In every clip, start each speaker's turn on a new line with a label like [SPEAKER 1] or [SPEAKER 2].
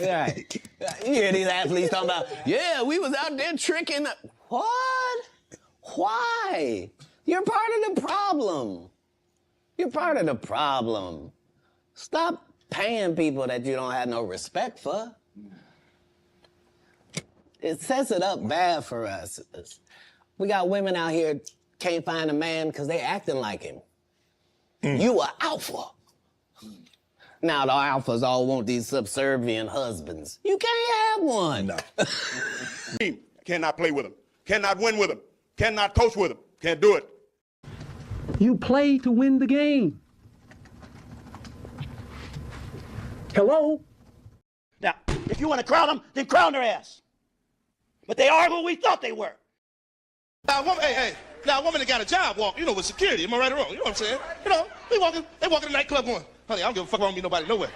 [SPEAKER 1] Right. You hear these athletes talking about, yeah, we was out there tricking. What? Why? You're part of the problem. You're part of the problem. Stop paying people that you don't have no respect for. It sets it up bad for us. We got women out here can't find a man because they acting like him. You are alpha. Now the alphas all want these subservient husbands. You can't have one.
[SPEAKER 2] No. Cannot play with them. Cannot win with them. Cannot coach with them. Can't do it.
[SPEAKER 3] You play to win the game. Hello?
[SPEAKER 4] Now, if you want to crown them, then crown their ass. But they are who we thought they were.
[SPEAKER 5] Now, a woman that got a job walk, with security, am I right or wrong? You know what I'm saying? They walk in the nightclub going, honey, I don't give a fuck, I don't meet nobody nowhere.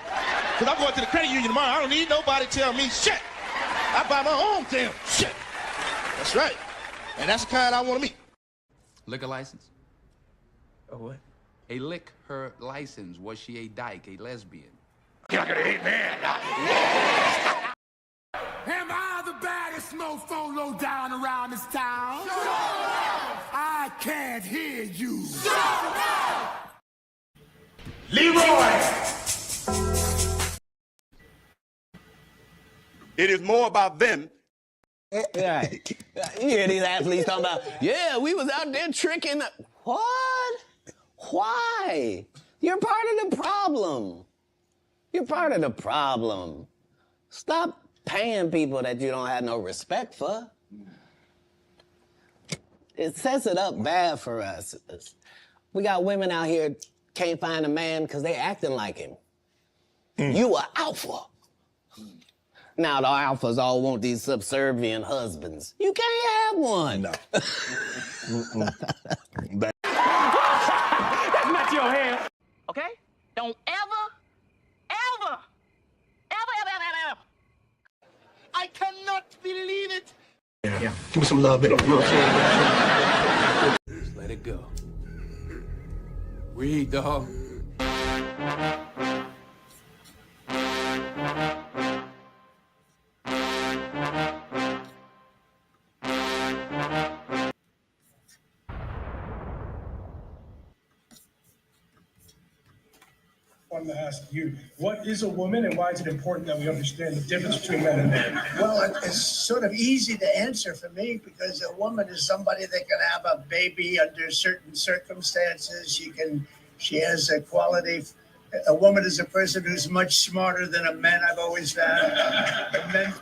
[SPEAKER 5] Because I'm going to the credit union tomorrow, I don't need nobody to tell me shit. I buy my own damn shit. That's right. And that's the kind I want to meet.
[SPEAKER 6] Liquor license?
[SPEAKER 4] A what?
[SPEAKER 6] A liquor license. Was she a dyke, a lesbian?
[SPEAKER 2] Can I get an amen?
[SPEAKER 7] Am I the baddest mofo low down around this town? I can't hear you.
[SPEAKER 2] Leroy! It is more about them.
[SPEAKER 1] Right. You hear these athletes talking about, yeah, we was out there tricking. What? Why? You're part of the problem. You're part of the problem. Stop paying people that you don't have no respect for. It sets it up bad for us. We got women out here can't find a man because they acting like him. You are alpha. Now the alphas all want these subservient husbands. You can't have one.
[SPEAKER 2] No.
[SPEAKER 4] That's not your hand. Okay? Don't ever. I cannot believe it.
[SPEAKER 7] Yeah. Give me some love, baby.
[SPEAKER 6] Just let it go. Read, dog.
[SPEAKER 8] I wanted to ask you, what is a woman and why is it important that we understand the difference between men and men?
[SPEAKER 9] Well, it's sort of easy to answer for me because a woman is somebody that can have a baby under certain circumstances. She has a quality. A woman is a person who's much smarter than a man, I've always found. A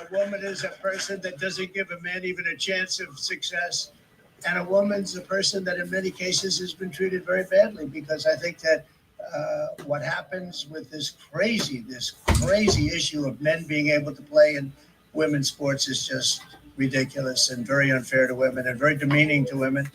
[SPEAKER 9] woman is a person that doesn't give a man even a chance of success. And a woman's a person that in many cases has been treated very badly because I think that what happens with this crazy issue of men being able to play in women's sports is just ridiculous and very unfair to women and very demeaning to women.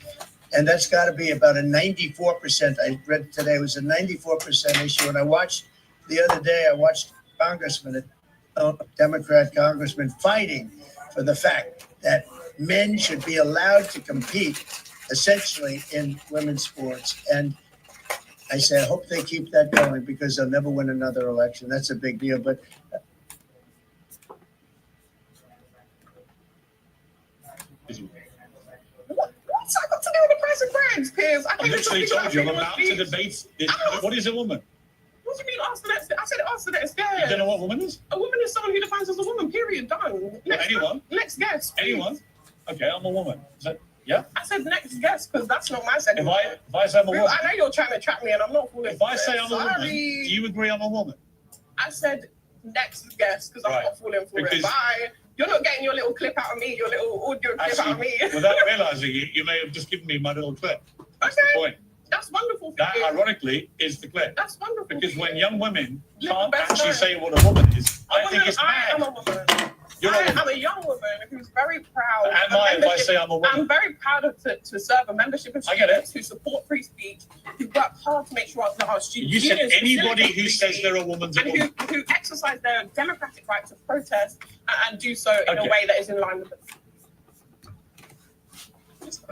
[SPEAKER 9] And that's got to be about a 94%. I read today it was a 94% issue. And the other day, I watched a Democrat congressman fighting for the fact that men should be allowed to compete essentially in women's sports. And I say, I hope they keep that going because they'll never win another election. That's a big deal. But
[SPEAKER 8] What's got to do with the price of brands, Piers? I
[SPEAKER 7] literally told you I'm about to debate this. What is a woman?
[SPEAKER 8] What do you mean ask the next? I said ask the next guest.
[SPEAKER 7] You don't know what a woman is?
[SPEAKER 8] A woman is someone who defines as a woman, period, done.
[SPEAKER 7] Anyone?
[SPEAKER 8] Next guest.
[SPEAKER 7] Anyone? Okay, I'm a woman. Is that, yeah?
[SPEAKER 8] I said next guest because that's not my segment.
[SPEAKER 7] If I say I'm a woman.
[SPEAKER 8] I know you're trying to trap me and I'm not falling.
[SPEAKER 7] If I say I'm a woman, do you agree I'm a woman?
[SPEAKER 8] I said next guest because I'm not falling for it. Bye. You're not getting your little clip out of me, your little audio clip out of me.
[SPEAKER 7] Without realizing it, you may have just given me my little clip. That's the point.
[SPEAKER 8] That's wonderful for
[SPEAKER 7] that,
[SPEAKER 8] you.
[SPEAKER 7] Ironically, is the clip.
[SPEAKER 8] That's wonderful.
[SPEAKER 7] Because when young women can't actually say what a woman is, I think it's
[SPEAKER 8] I am a
[SPEAKER 7] mad.
[SPEAKER 8] woman.
[SPEAKER 7] I'm
[SPEAKER 8] a young woman who's very proud.
[SPEAKER 7] Am I if I say I'm a woman?
[SPEAKER 8] I'm very proud to serve a membership of students who support free speech, who work hard to make sure that our students.
[SPEAKER 7] You said anybody who says they're a woman's a woman.
[SPEAKER 8] Who exercise their democratic right to protest and do so in a way that is in line with them.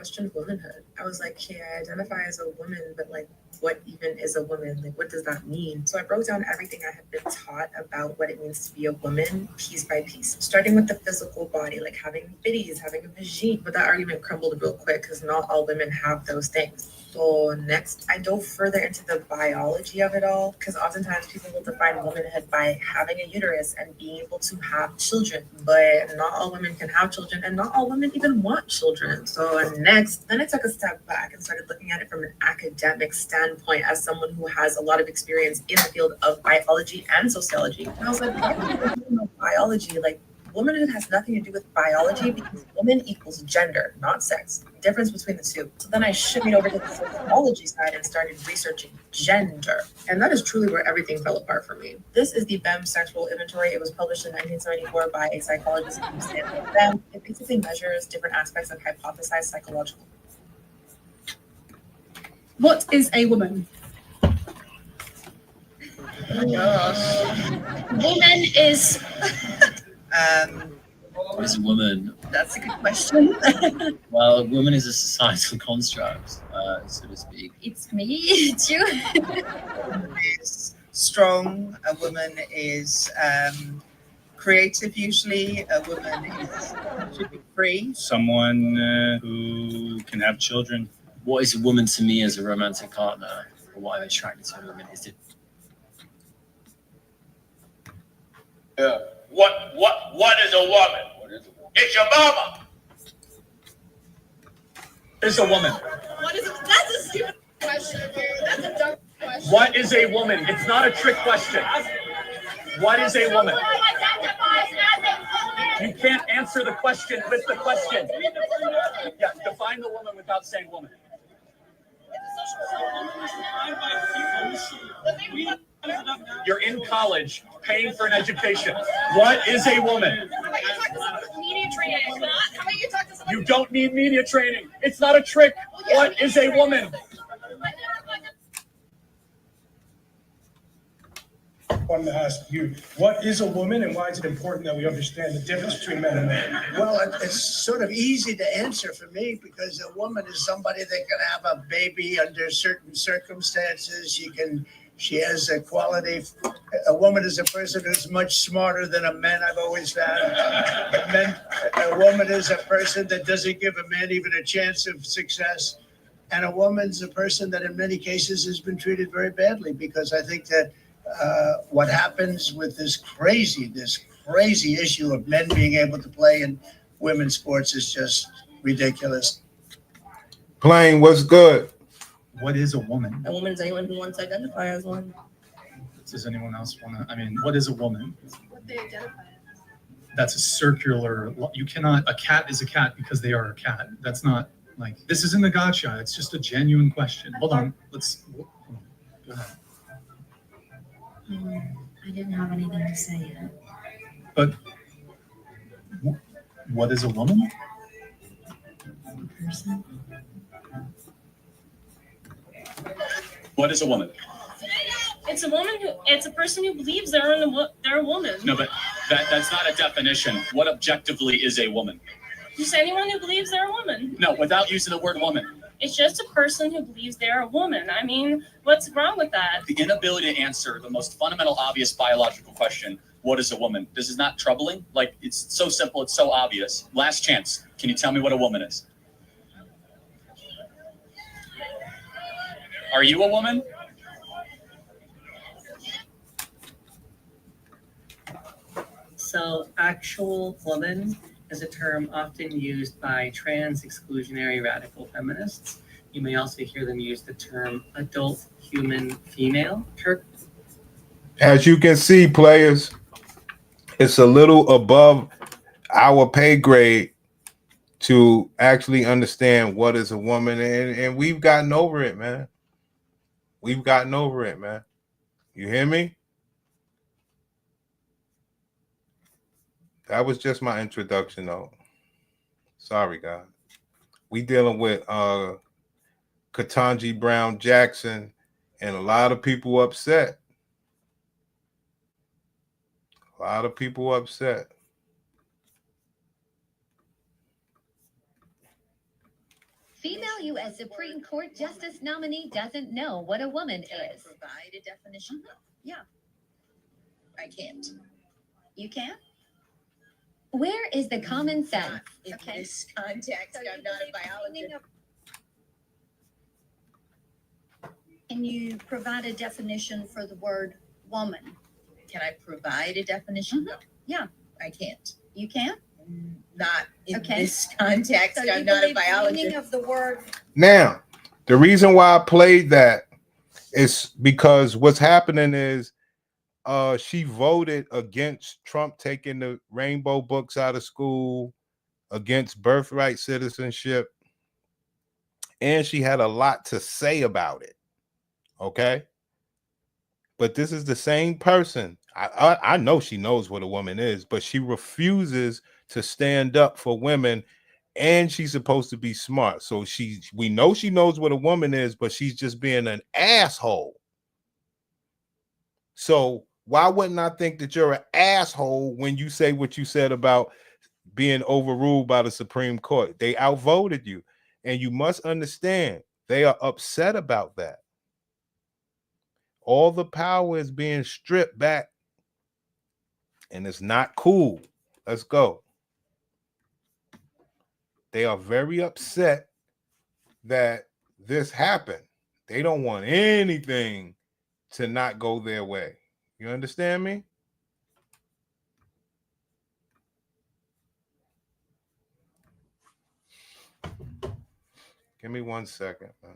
[SPEAKER 8] questioned womanhood. I was like, okay, I identify as a woman, but like, what even is a woman? Like, what does that mean? So I broke down everything I had been taught about what it means to be a woman, piece by piece, starting with the physical body, like having bitties, having a vagine. But that argument crumbled real quick because not all women have those things. So next, I dove further into the biology of it all, because oftentimes people will define womanhood by having a uterus and being able to have children, but not all women can have children, and not all women even want children. So next, then I took a step back and started looking at it from an academic standpoint as someone who has a lot of experience in the field of biology and sociology. And I was like, biology, like, womanhood has nothing to do with biology because woman equals gender, not sex. Difference between the two. So then I shifted over to the sociology side and started researching gender. And that is truly where everything fell apart for me. This is the BEM Sex Role Inventory. It was published in 1974 by a psychologist named Stanley BEM. It basically measures different aspects of hypothesized psychological.
[SPEAKER 10] What is a woman?
[SPEAKER 8] Oh my gosh.
[SPEAKER 10] Woman is...
[SPEAKER 11] What is a woman?
[SPEAKER 10] That's a good question.
[SPEAKER 11] Well, a woman is a societal construct, so to speak.
[SPEAKER 10] It's me, it's you.
[SPEAKER 12] Is strong. A woman is creative usually. A woman should be free.
[SPEAKER 13] Someone who can have children.
[SPEAKER 11] What is a woman to me as a romantic partner? Or why I'm attracted to a woman? Is it...
[SPEAKER 14] Yeah. What is a woman? It's your mama.
[SPEAKER 13] Is a woman.
[SPEAKER 8] What is it? That's a stupid question, dude. That's a dumb question.
[SPEAKER 13] What is a woman? It's not a trick question. What is a woman? You can't answer the question with the question. Yeah, define the woman without saying woman. You're in college, paying for an education. What is a woman?
[SPEAKER 8] How about you talk to someone with media training? How about you talk to someone?
[SPEAKER 13] You don't need media training. It's not a trick. What is a woman?
[SPEAKER 15] I wanted to ask you, what is a woman and why is it important that we understand the difference between men and women?
[SPEAKER 9] Well, it's sort of easy to answer for me because a woman is somebody that can have a baby under certain circumstances. She has a quality. A woman is a person who's much smarter than a man, I've always found. A woman is a person that doesn't give a man even a chance of success. And a woman's a person that in many cases has been treated very badly because I think that what happens with this crazy issue of men being able to play in women's sports is just ridiculous.
[SPEAKER 16] Plain, what's good?
[SPEAKER 13] What is a woman?
[SPEAKER 8] A woman is anyone who wants to identify as one.
[SPEAKER 13] Does anyone else want to? I mean, what is a woman?
[SPEAKER 8] What they identify as.
[SPEAKER 13] That's a circular. You cannot. A cat is a cat because they are a cat. That's not like this isn't a gotcha. It's just a genuine question. Hold on. Let's. Go ahead.
[SPEAKER 10] I didn't have anything to say yet.
[SPEAKER 13] But what is a woman?
[SPEAKER 10] A person.
[SPEAKER 13] What is a woman?
[SPEAKER 10] It's a woman it's a person who believes they're a woman.
[SPEAKER 13] No, but that's not a definition. What objectively is a woman?
[SPEAKER 10] Just anyone who believes they're a woman.
[SPEAKER 13] No, without using the word woman.
[SPEAKER 10] It's just a person who believes they're a woman. I mean, what's wrong with that?
[SPEAKER 13] The inability to answer the most fundamental, obvious biological question, what is a woman? This is not troubling. Like, it's so simple, it's so obvious. Last chance. Can you tell me what a woman is? Are you a woman?
[SPEAKER 17] So, actual woman is a term often used by trans exclusionary radical feminists. You may also hear them use the term adult human female.
[SPEAKER 16] As you can see, players, it's a little above our pay grade to actually understand what is a woman, and we've gotten over it, man. We've gotten over it, man. You hear me? That was just my introduction, though. Sorry, God. We dealing with Ketanji Brown Jackson, and a lot of people upset. A lot of people upset.
[SPEAKER 18] Female U.S. Supreme Court Justice nominee doesn't know what a woman is.
[SPEAKER 12] Provide a definition? Yeah. I can't. You can't?
[SPEAKER 18] Where is the common sense?
[SPEAKER 12] In this context, I'm not a biologist.
[SPEAKER 19] Can you provide a definition for the word woman?
[SPEAKER 12] Can I provide a definition? No.
[SPEAKER 19] Yeah.
[SPEAKER 12] I can't.
[SPEAKER 19] You can't?
[SPEAKER 12] Not in
[SPEAKER 19] Okay.
[SPEAKER 12] this context.
[SPEAKER 19] So you
[SPEAKER 12] I'm not a
[SPEAKER 19] believe the meaning
[SPEAKER 12] biologist.
[SPEAKER 19] of the word
[SPEAKER 16] Now, the reason why I played that is because what's happening is she voted against Trump taking the rainbow books out of school, against birthright citizenship, and she had a lot to say about it. Okay, but this is the same person. I know she knows what a woman is, but she refuses to stand up for women, and she's supposed to be smart. So we know she knows what a woman is, but she's just being an asshole. So why wouldn't I think that you're an asshole when you say what you said about being overruled by the Supreme Court? They outvoted you, and you must understand they are upset about that. All the power is being stripped back, and it's not cool. Let's go. They are very upset that this happened. They don't want anything to not go their way. You understand me? Give me 1 second, man.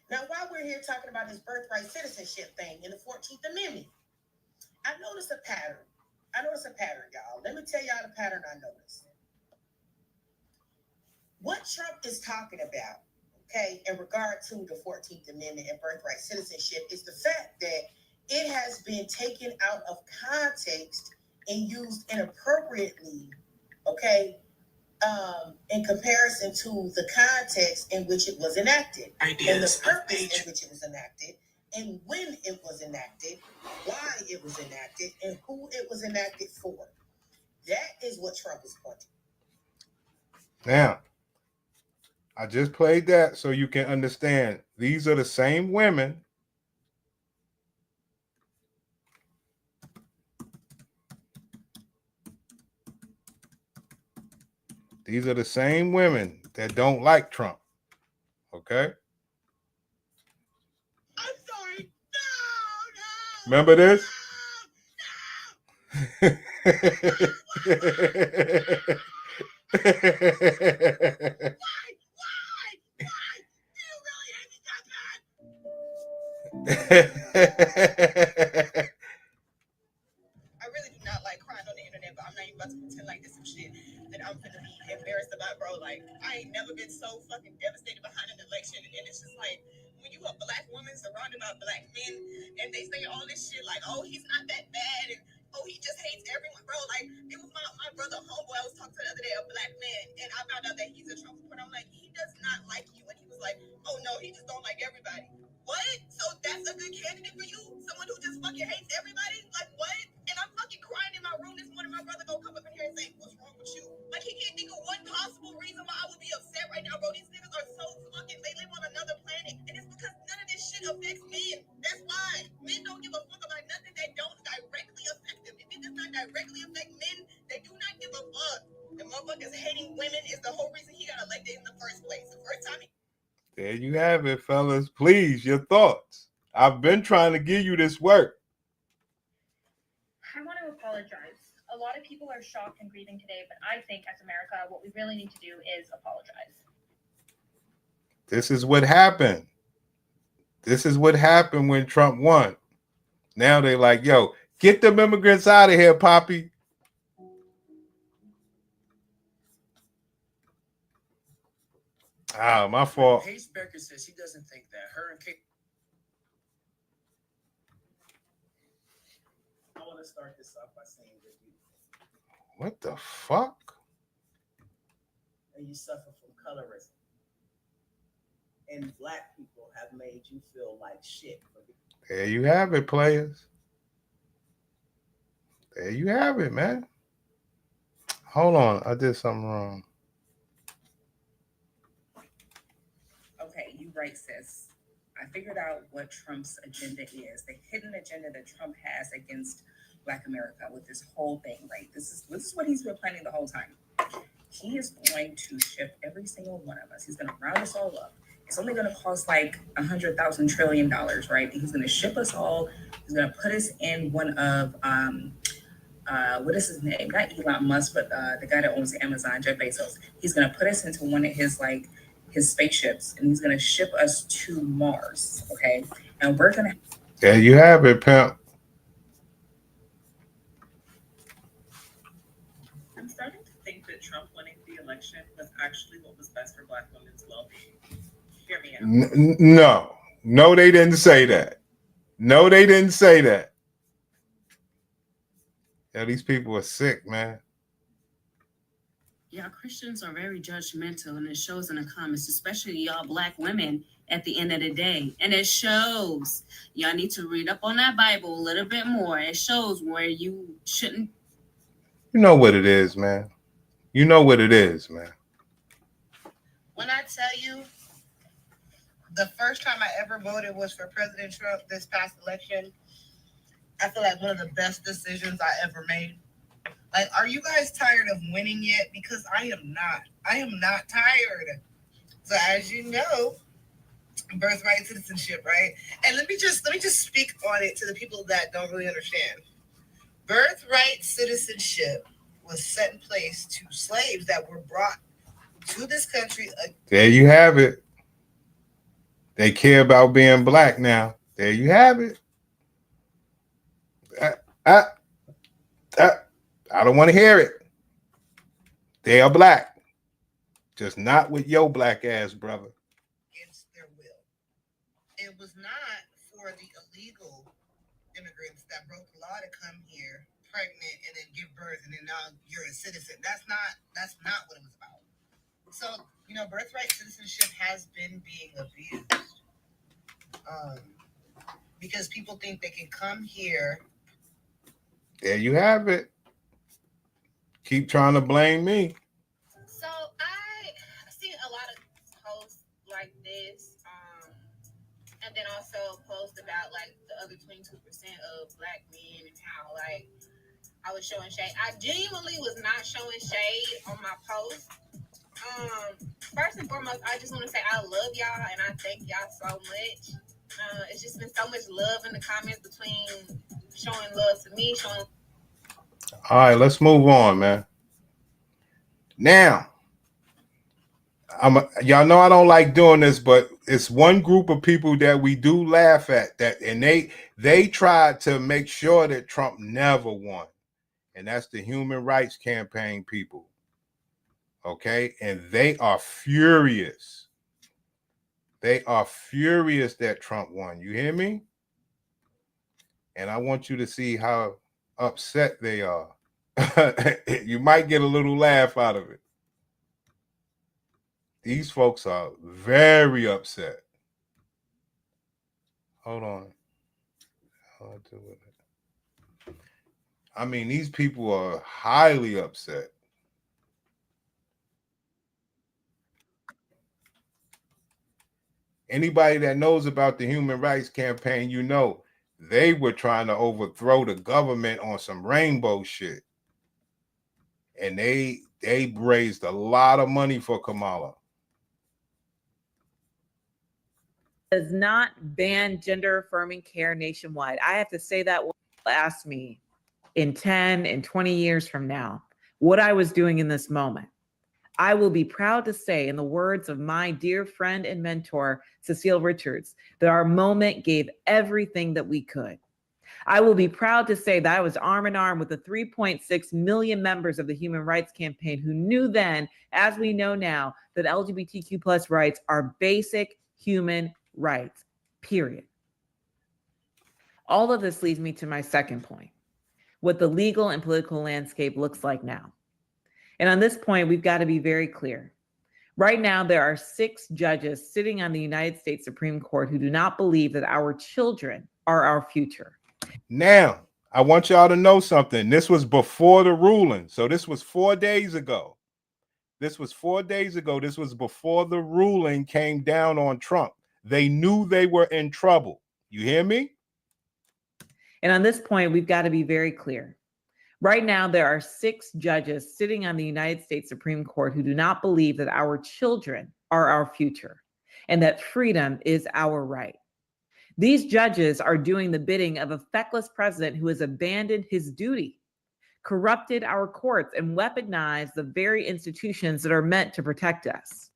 [SPEAKER 20] Now, while we're here talking about this birthright citizenship thing in the 14th Amendment, I noticed a pattern. Y'all. Let me tell y'all the pattern I noticed. What Trump is talking about, okay, in regard to the 14th Amendment and birthright citizenship is the fact that it has been taken out of context and used inappropriately, okay, in comparison to the context in which it was enacted, and the purpose in which it was enacted, and when it was enacted, why it was enacted, and who it was enacted for. That is what Trump is pointing.
[SPEAKER 16] Now, I just played that so you can understand. These are the same women that don't like Trump. Okay?
[SPEAKER 20] I'm sorry. No.
[SPEAKER 16] Remember this?
[SPEAKER 20] I really do not like crying on the internet, but I'm not even about to pretend like this some shit that I'm gonna be embarrassed about, bro. Like, I ain't never been so fucking devastated behind an election, and it's just like, when you a black woman surrounded by black men, and they say all this shit like, oh, he's not that bad, and oh, he just hates everyone, bro. Like, it was my brother homeboy I was talking to the other day, a black man, and I found out that he's a Trump supporter. I'm like, he does not like you, and he was like, oh no, he just don't like everybody. What? So that's a good candidate for you? Someone who just fucking hates everybody? Like, what? And I'm fucking crying in my room this morning. My brother gonna come up in here and say, what's wrong with you? Like, he can't think of one possible reason why I would be upset right now, bro. These niggas are so fucking, they live on another planet. And it's because none of this shit affects men. That's why. Men don't give a fuck about nothing that don't directly affect them. If it does not directly affect men, they do not give a fuck. The motherfuckers hating women is the whole reason he got elected in the first place. The first time he...
[SPEAKER 16] There you have it, fellas. Please, your thoughts. I've been trying to give you this work.
[SPEAKER 10] I want to apologize. A lot of people are shocked and grieving today, but I think as America, what we really need to do is apologize.
[SPEAKER 16] This is what happened. This is what happened when Trump won. Now they're like, yo, get them immigrants out of here, Poppy. Ah, my fault.
[SPEAKER 11] Pace Becker says he doesn't think that her and Kate.
[SPEAKER 21] to start this off by saying you're beautiful.
[SPEAKER 16] What the fuck?
[SPEAKER 21] And you suffer from colorism. And black people have made you feel like shit.
[SPEAKER 16] There you have it, players. There you have it, man. Hold on, I did something wrong.
[SPEAKER 12] Okay, you right, sis. I figured out what Trump's agenda is. The hidden agenda that Trump has against Black America with this whole thing, right? This is what he's been planning the whole time. He is going to ship every single one of us. He's going to round us all up. It's only going to cost like $100,000 trillion, right? He's going to ship us all. He's going to put us in one of what is his name? Not Elon Musk, but the guy that owns Amazon, Jeff Bezos. He's going to put us into one of his spaceships, and he's going to ship us to Mars. Okay, and we're going to.
[SPEAKER 16] There you have it, pimp.
[SPEAKER 12] I'm starting to think that Trump winning the election was actually what was best for Black women's well-being. Hear me out.
[SPEAKER 16] No, they didn't say that. No, they didn't say that. Yeah, these people are sick, man.
[SPEAKER 22] Y'all Christians are very judgmental, and it shows in the comments, especially y'all Black women at the end of the day. And it shows. Y'all need to read up on that Bible a little bit more. It shows where you shouldn't.
[SPEAKER 16] You know what it is, man. You know what it is, man.
[SPEAKER 20] When I tell you, the first time I ever voted was for President Trump this past election. I feel like one of the best decisions I ever made. Like, are you guys tired of winning yet? Because I am not. I am not tired. So as you know, birthright citizenship, right? And let me just speak on it to the people that don't really understand. Birthright citizenship was set in place to slaves that were brought to this country.
[SPEAKER 16] There you have it. They care about being Black now. There you have it. I don't want to hear it. They are Black. Just not with your Black ass, brother.
[SPEAKER 20] Against their will. It was not for the illegal immigrants that broke the law to come here pregnant and then give birth and then now you're a citizen. That's not what it was about. So, birthright citizenship has been being abused. Because people think they can come here.
[SPEAKER 16] There you have it. Keep trying to blame me.
[SPEAKER 12] So I see a lot of posts like this, and then also posts about the other 22% of Black men and how I was showing shade. I genuinely was not showing shade on my post. First and foremost, I just want to say I love y'all and I thank y'all so much. It's just been so much love in the comments between showing love to me, showing.
[SPEAKER 16] All right, let's move on, man. Now, y'all know I don't like doing this, but it's one group of people that we do laugh at and they tried to make sure that Trump never won, and that's the Human Rights Campaign people. Okay, and they are furious. They are furious that Trump won. You hear me? And I want you to see how upset they are. You might get a little laugh out of it. These folks are very upset. Hold on. How do I do with it? I mean, these people are highly upset. Anybody that knows about the Human Rights Campaign, they were trying to overthrow the government on some rainbow shit. And they raised a lot of money for Kamala.
[SPEAKER 23] Does not ban gender affirming care nationwide. I have to say that when people ask me in 10 and 20 years from now what I was doing in this moment. I will be proud to say, in the words of my dear friend and mentor, Cecile Richards, that our moment gave everything that we could. I will be proud to say that I was arm in arm with the 3.6 million members of the Human Rights Campaign who knew then, as we know now, that LGBTQ plus rights are basic human rights, period. All of this leads me to my second point, what the legal and political landscape looks like now. And on this point, we've got to be very clear. Right now, there are 6 judges sitting on the United States Supreme Court who do not believe that our children are our future.
[SPEAKER 16] Now, I want y'all to know something. This was before the ruling. So this was 4 days ago. This was 4 days ago. This was before the ruling came down on Trump. They knew they were in trouble. You hear me?
[SPEAKER 23] And on this point, we've got to be very clear. Right now, there are 6 judges sitting on the United States Supreme Court who do not believe that our children are our future and that freedom is our right. These judges are doing the bidding of a feckless president who has abandoned his duty, corrupted our courts, and weaponized the very institutions that are meant to protect us.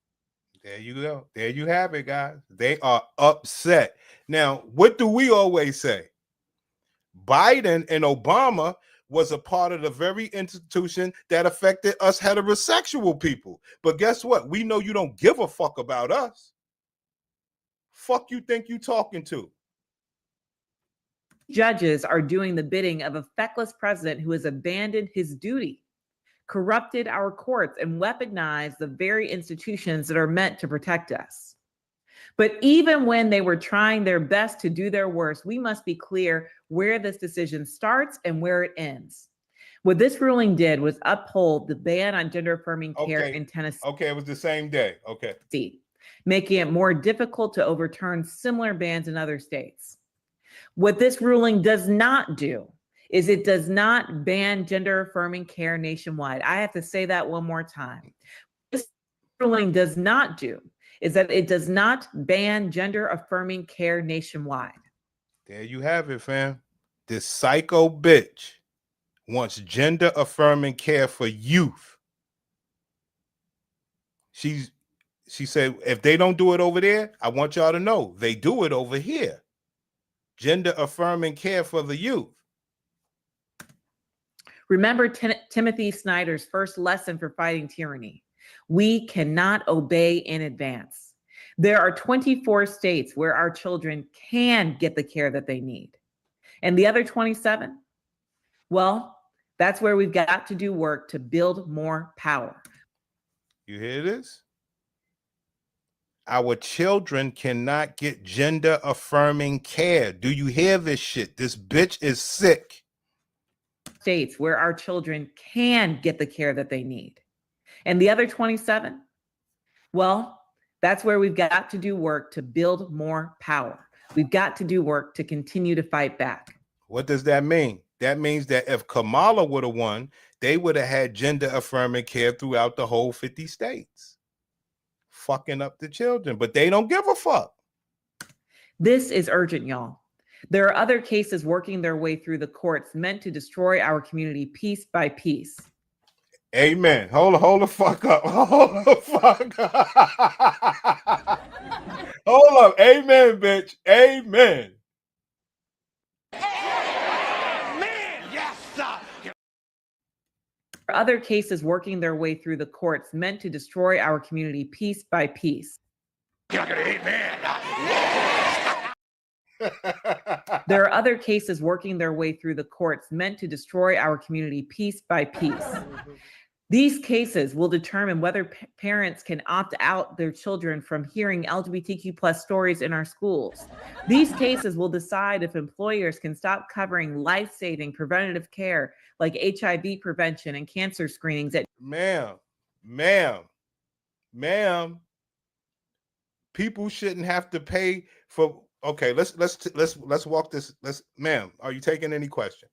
[SPEAKER 16] There you go. There you have it, guys. They are upset. Now, what do we always say? Biden and Obama was a part of the very institution that affected us heterosexual people. But guess what? We know you don't give a fuck about us. Fuck you think you talking to?
[SPEAKER 23] Judges are doing the bidding of a feckless president who has abandoned his duty, corrupted our courts, and weaponized the very institutions that are meant to protect us. But even when they were trying their best to do their worst, we must be clear where this decision starts and where it ends. What this ruling did was uphold the ban on gender-affirming care in Tennessee.
[SPEAKER 16] Okay, it was the same day. Okay.
[SPEAKER 23] Making it more difficult to overturn similar bans in other states. What this ruling does not do is it does not ban gender-affirming care nationwide. I have to say that one more time. This ruling does not do is that it does not ban gender-affirming care nationwide.
[SPEAKER 16] There you have it, fam. This psycho bitch wants gender-affirming care for youth. She said, if they don't do it over there, I want y'all to know they do it over here. Gender-affirming care for the youth.
[SPEAKER 23] Remember Timothy Snyder's first lesson for fighting tyranny. We cannot obey in advance. There are 24 states where our children can get the care that they need. And the other 27? Well, that's where we've got to do work to build more power.
[SPEAKER 16] You hear this? Our children cannot get gender-affirming care. Do you hear this shit? This bitch is sick.
[SPEAKER 23] States where our children can get the care that they need. And the other 27? Well, that's where we've got to do work to build more power. We've got to do work to continue to fight back.
[SPEAKER 16] What does that mean? That means that if Kamala would have won, they would have had gender-affirming care throughout the whole 50 states. Fucking up the children, but they don't give a fuck.
[SPEAKER 23] This is urgent, y'all. There are other cases working their way through the courts meant to destroy our community piece by piece.
[SPEAKER 16] Amen. Hold the fuck up. Hold the fuck up. Hold up. Amen, bitch. Amen.
[SPEAKER 23] Other cases working their way through the courts meant to destroy our community piece by piece. There are other cases working their way through the courts meant to destroy our community piece by piece. These cases will determine whether parents can opt out their children from hearing LGBTQ+ stories in our schools. These cases will decide if employers can stop covering life-saving preventative care like HIV prevention and cancer screenings.
[SPEAKER 16] Ma'am, people shouldn't have to pay for. Okay, let's walk this. Ma'am, are you taking any questions?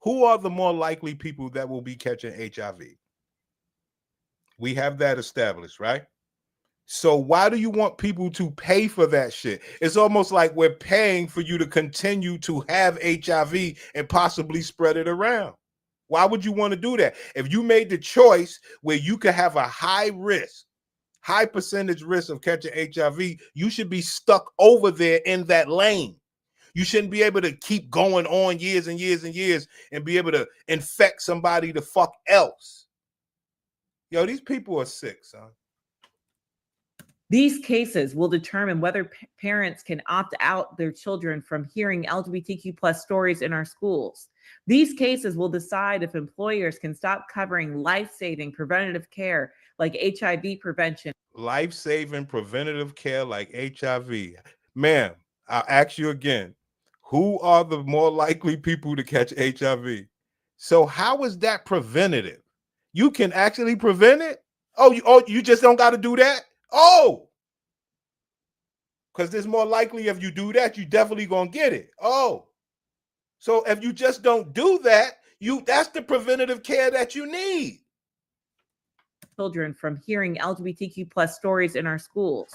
[SPEAKER 16] Who are the more likely people that will be catching HIV? We have that established, right? So why do you want people to pay for that shit? It's almost like we're paying for you to continue to have HIV and possibly spread it around. Why would you want to do that? If you made the choice where you could have a high percentage risk of catching HIV, you should be stuck over there in that lane. You shouldn't be able to keep going on years and years and years and be able to infect somebody the fuck else. Yo, these people are sick, son.
[SPEAKER 23] These cases will determine whether parents can opt out their children from hearing LGBTQ plus stories in our schools. These cases will decide if employers can stop covering life-saving preventative care like HIV prevention.
[SPEAKER 16] Life-saving preventative care like HIV. Ma'am, I'll ask you again. Who are the more likely people to catch HIV? So how is that preventative? You can actually prevent it? Oh, you just don't got to do that? Oh, because there's more likely if you do that, you definitely gonna get it. Oh, so if you just don't do that, that's the preventative care that you need.
[SPEAKER 23] Children from hearing LGBTQ plus stories in our schools.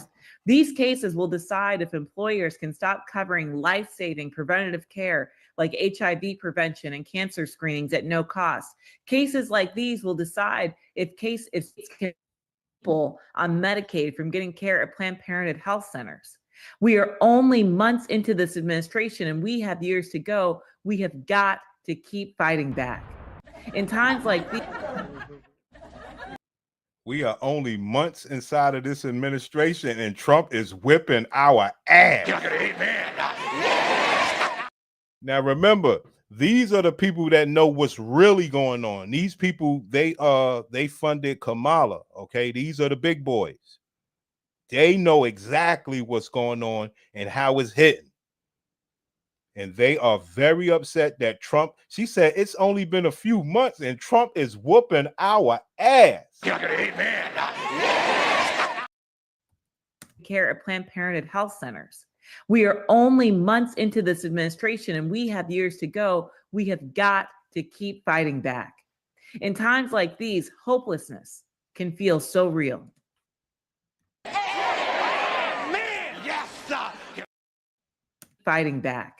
[SPEAKER 23] These cases will decide if employers can stop covering life-saving preventative care like HIV prevention and cancer screenings at no cost. Cases like these will decide if people on Medicaid from getting care at Planned Parenthood health centers. We are only months into this administration and we have years to go. We have got to keep fighting back. In times like these,
[SPEAKER 16] we are only months inside of this administration and Trump is whipping our ass. Now remember, these are the people that know what's really going on. These people, they funded Kamala, okay? These are the big boys. They know exactly what's going on and how it's hitting. And they are very upset that Trump, she said it's only been a few months and Trump is whooping our ass.
[SPEAKER 23] care at Planned Parenthood health centers. We are only months into this administration and we have years to go. We have got to keep fighting back. In times like these, hopelessness can feel so real. Fighting back.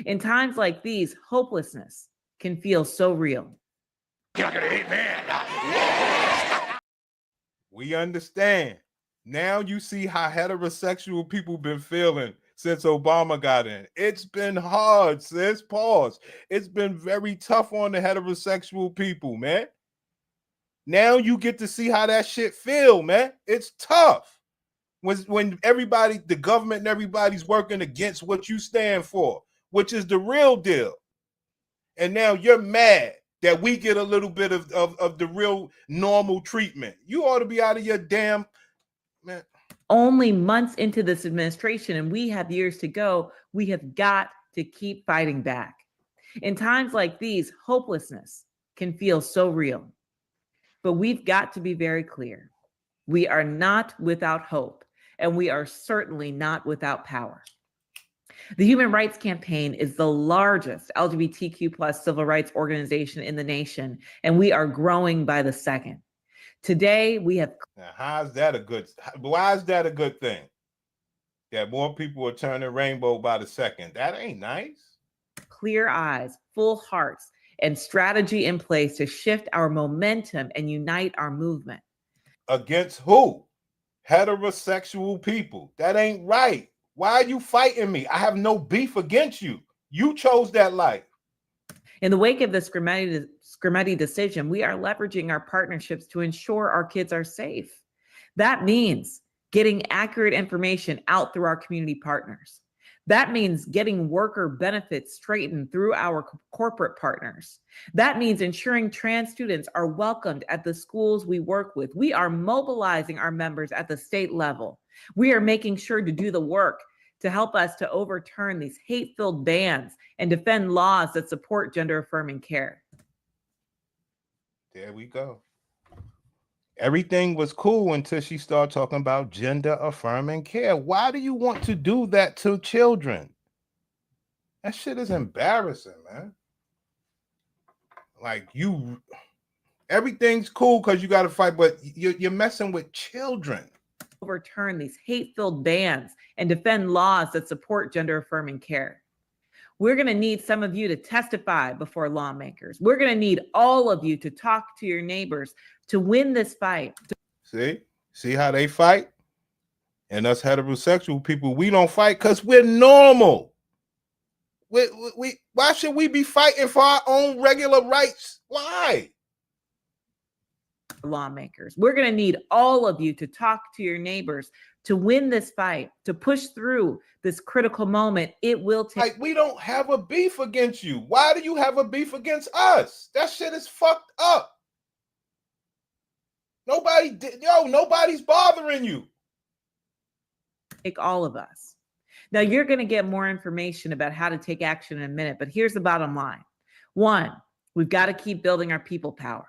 [SPEAKER 23] In times like these, hopelessness can feel so real.
[SPEAKER 16] We understand. Now you see how heterosexual people been feeling since Obama got in. It's been hard, sis. Pause. It's been very tough on the heterosexual people, man. Now you get to see how that shit feel, man. It's tough. When everybody, the government and everybody's working against what you stand for, which is the real deal. And now you're mad that we get a little bit of the real normal treatment. You ought to be out of your damn, man.
[SPEAKER 23] Only months into this administration and we have years to go. We have got to keep fighting back. In times like these, hopelessness can feel so real. But we've got to be very clear. We are not without hope, and we are certainly not without power. The Human Rights Campaign is the largest LGBTQ plus civil rights organization in the nation, and we are growing by the second. Today, we have...
[SPEAKER 16] Now, why is that a good thing? That more people are turning rainbow by the second. That ain't nice.
[SPEAKER 23] Clear eyes, full hearts, and strategy in place to shift our momentum and unite our movement.
[SPEAKER 16] Against who? Heterosexual people. That ain't right. Why are you fighting me? I have no beef against you. You chose that life.
[SPEAKER 23] In the wake of the Scrimetti decision, we are leveraging our partnerships to ensure our kids are safe. That means getting accurate information out through our community partners. That means getting worker benefits straightened through our corporate partners. That means ensuring trans students are welcomed at the schools we work with. We are mobilizing our members at the state level. We are making sure to do the work to help us to overturn these hate-filled bans and defend laws that support gender-affirming care.
[SPEAKER 16] There we go. Everything was cool until she started talking about gender-affirming care. Why do you want to do that to children? That shit is embarrassing, man. Like everything's cool because you got to fight, but you're messing with children.
[SPEAKER 23] Overturn these hate-filled bans and defend laws that support gender-affirming care. We're going to need some of you to testify before lawmakers. We're going to need all of you to talk to your neighbors to win this fight.
[SPEAKER 16] See how they fight? And us heterosexual people, we don't fight because we're normal. Why should we be fighting for our own regular rights? Why?
[SPEAKER 23] Lawmakers. We're going to need all of you to talk to your neighbors to win this fight, to push through this critical moment, it will take.
[SPEAKER 16] Like, we don't have a beef against you. Why do you have a beef against us? That shit is fucked up. Nobody's bothering you.
[SPEAKER 23] Take all of us. Now, you're going to get more information about how to take action in a minute, but here's the bottom line. 1, we've got to keep building our people power.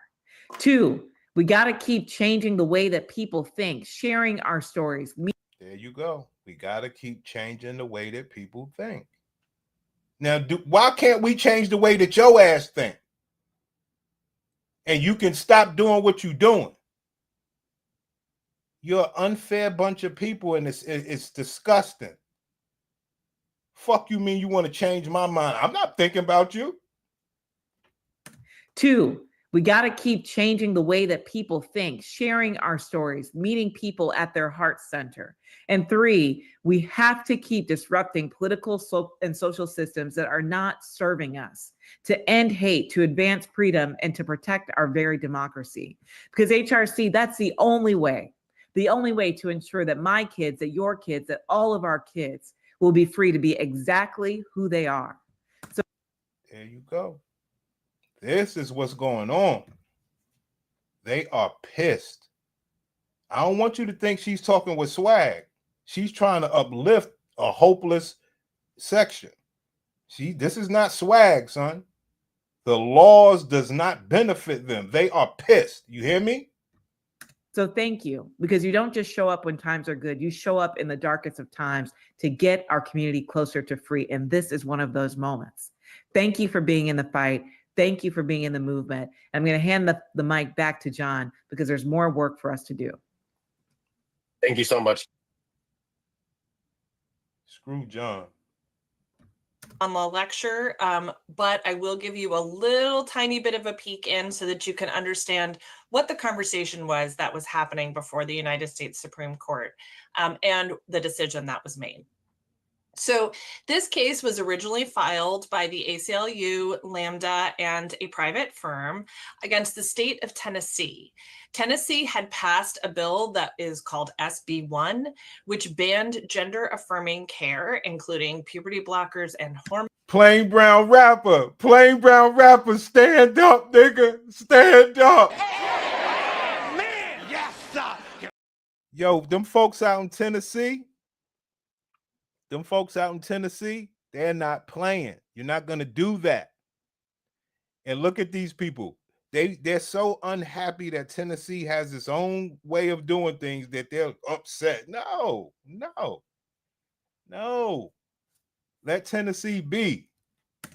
[SPEAKER 23] 2, we got to keep changing the way that people think, sharing our stories.
[SPEAKER 16] There you go. We got to keep changing the way that people think. Now, why can't we change the way that your ass think? And you can stop doing what you're doing. You're an unfair bunch of people, and it's disgusting. Fuck you mean you want to change my mind? I'm not thinking about you.
[SPEAKER 23] 2, we got to keep changing the way that people think, sharing our stories, meeting people at their heart center. And 3, we have to keep disrupting political and social systems that are not serving us, to end hate, to advance freedom, and to protect our very democracy. Because HRC, that's the only way to ensure that my kids, that your kids, that all of our kids will be free to be exactly who they are. So
[SPEAKER 16] there you go. This is what's going on. They are pissed. I don't want you to think she's talking with swag. She's trying to uplift a hopeless section. This is not swag, son. The laws does not benefit them. They are pissed. You hear me?
[SPEAKER 23] So thank you, because you don't just show up when times are good. You show up in the darkest of times to get our community closer to free. And this is one of those moments. Thank you for being in the fight. Thank you for being in the movement. I'm going to hand the mic back to John because there's more work for us to do.
[SPEAKER 1] Thank you so much.
[SPEAKER 16] Screw John.
[SPEAKER 3] On the lecture, but I will give you a little tiny bit of a peek in so that you can understand what the conversation was that was happening before the United States Supreme Court and the decision that was made. So this case was originally filed by the ACLU, Lambda, and a private firm against the state of Tennessee. Tennessee had passed a bill that is called SB 1, which banned gender-affirming care, including puberty blockers and hormones.
[SPEAKER 16] Plain brown rapper, stand up, nigga, stand up.
[SPEAKER 7] Man, yes, sir.
[SPEAKER 16] Yo, them folks out in Tennessee, they're not playing. You're not going to do that. And look at these people. They're so unhappy that Tennessee has its own way of doing things that they're upset. No. Let Tennessee be.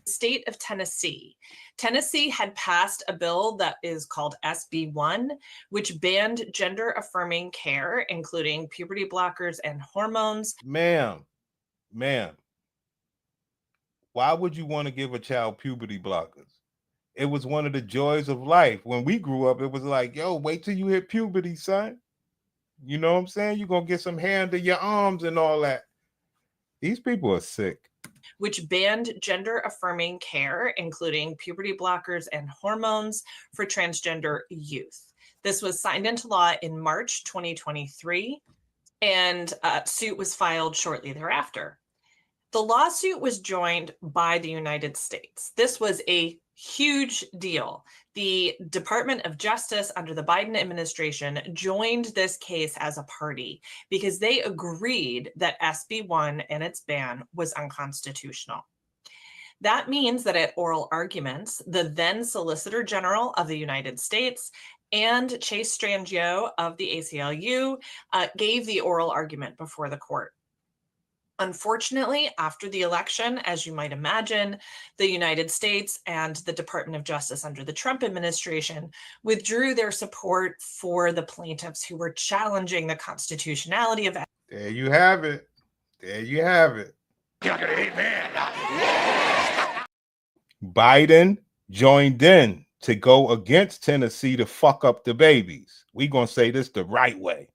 [SPEAKER 3] State of Tennessee. Tennessee had passed a bill that is called SB 1, which banned gender-affirming care, including puberty blockers and hormones.
[SPEAKER 16] Ma'am, why would you want to give a child puberty blockers? It was one of the joys of life. When we grew up, it was like, yo, wait till you hit puberty, son. You know what I'm saying? You're going to get some hair under your arms and all that. These people are sick.
[SPEAKER 3] Which banned gender-affirming care, including puberty blockers and hormones for transgender youth. This was signed into law in March 2023, and a suit was filed shortly thereafter. The lawsuit was joined by the United States. This was a huge deal. The Department of Justice under the Biden administration joined this case as a party because they agreed that SB 1 and its ban was unconstitutional. That means that at oral arguments, the then Solicitor General of the United States and Chase Strangio of the ACLU gave the oral argument before the court. Unfortunately, after the election, as you might imagine, the United States and the Department of Justice under the Trump administration withdrew their support for the plaintiffs who were challenging the constitutionality of.
[SPEAKER 16] There you have it. Biden joined in to go against Tennessee to fuck up the babies. We're going to say this the right way.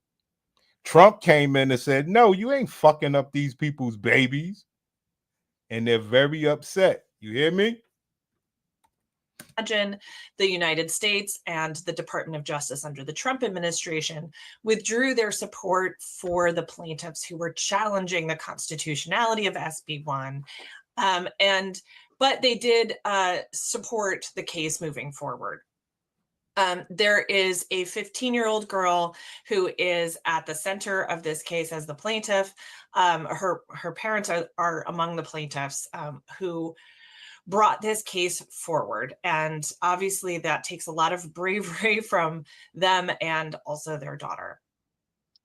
[SPEAKER 16] Trump came in and said, no, you ain't fucking up these people's babies. And they're very upset. You hear me?
[SPEAKER 3] imagine, the United States and the Department of Justice under the Trump administration withdrew their support for the plaintiffs who were challenging the constitutionality of SB 1. But they did support the case moving forward. There is a 15-year-old girl who is at the center of this case as the plaintiff. Her parents are among the plaintiffs who brought this case forward. And obviously that takes a lot of bravery from them and also their daughter.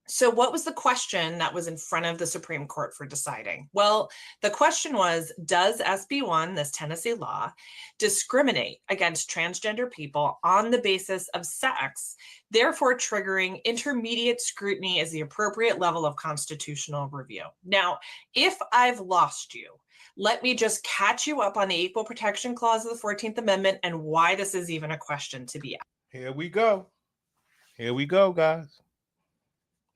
[SPEAKER 3] So what was the question that was in front of the Supreme Court for deciding? Well, the question was, does SB 1, this Tennessee law, discriminate against transgender people on the basis of sex, therefore triggering intermediate scrutiny as the appropriate level of constitutional review? Now, if I've lost you, let me just catch you up on the Equal Protection Clause of the 14th Amendment and why this is even a question to be asked.
[SPEAKER 16] Here we go. Here we go, guys.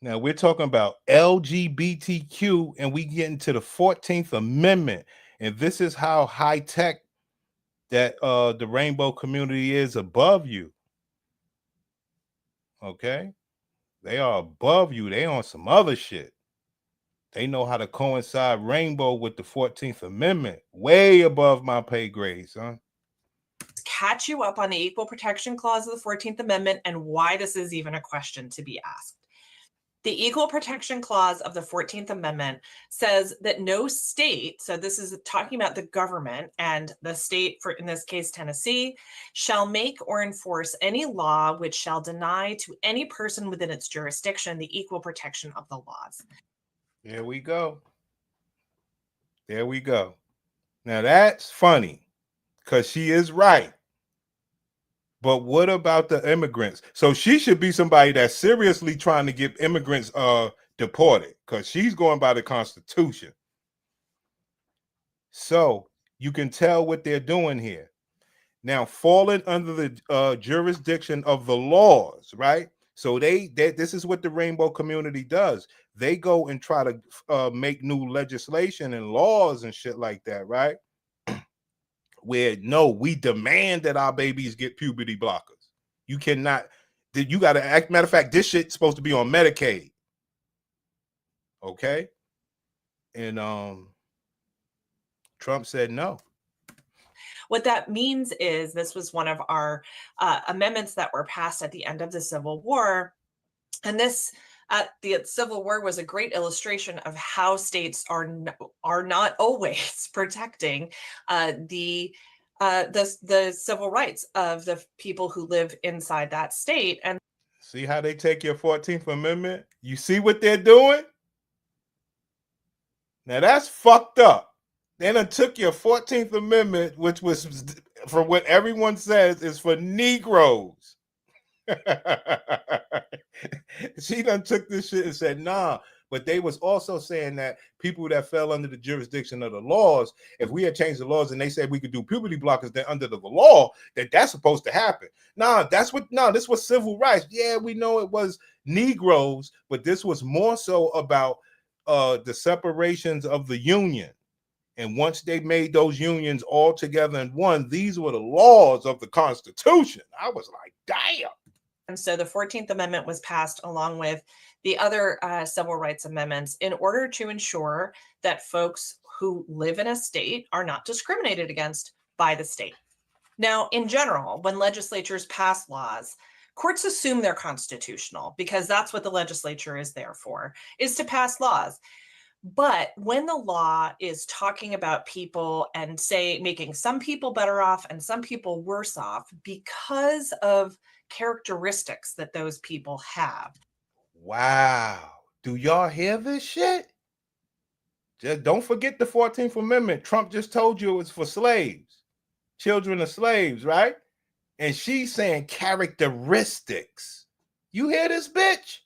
[SPEAKER 16] Now we're talking about LGBTQ and we get into the 14th Amendment. And this is how high tech that the rainbow community is above you. Okay? They are above you. They on some other shit. They know how to coincide rainbow with the 14th Amendment. Way above my pay grade, son.
[SPEAKER 3] Catch you up on the Equal Protection Clause of the 14th Amendment and why this is even a question to be asked. The Equal Protection Clause of the 14th Amendment says that no state, so this is talking about the government and the state, for in this case, Tennessee, shall make or enforce any law which shall deny to any person within its jurisdiction the equal protection of the laws.
[SPEAKER 16] There we go. There we go. Now that's funny because she is right. But what about the immigrants? So she should be somebody that's seriously trying to get immigrants deported because she's going by the Constitution. So you can tell what they're doing here. Now, falling under the jurisdiction of the laws, right? So this is what the rainbow community does. They go and try to make new legislation and laws and shit like that, right? Where no, we demand that our babies get puberty blockers. You cannot, you got to act. Matter of fact, this shit's supposed to be on Medicaid. Okay. And Trump said no.
[SPEAKER 3] What that means is this was one of our amendments that were passed at the end of the Civil War. And this the Civil War was a great illustration of how states are not always protecting the civil rights of the people who live inside that state. And
[SPEAKER 16] see how they take your 14th Amendment? You see what they're doing? Now that's fucked up. They done took your 14th Amendment, which was, for what everyone says, is for Negroes. She done took this shit and said, nah. But they was also saying that people that fell under the jurisdiction of the laws, if we had changed the laws and they said we could do puberty blockers, then under the law, that's supposed to happen. This was civil rights. Yeah, we know it was Negroes, but this was more so about the separations of the union. And once they made those unions all together in one, these were the laws of the Constitution. I was like, damn.
[SPEAKER 3] And so the 14th Amendment was passed along with the other civil rights amendments in order to ensure that folks who live in a state are not discriminated against by the state. Now, in general, when legislatures pass laws, courts assume they're constitutional because that's what the legislature is there for, is to pass laws. But when the law is talking about people and say making some people better off and some people worse off because of characteristics that those people have.
[SPEAKER 16] Wow. Do y'all hear this shit? Just don't forget the 14th Amendment. Trump just told you it was for slaves, children of slaves, right? And she's saying characteristics. You hear this, bitch?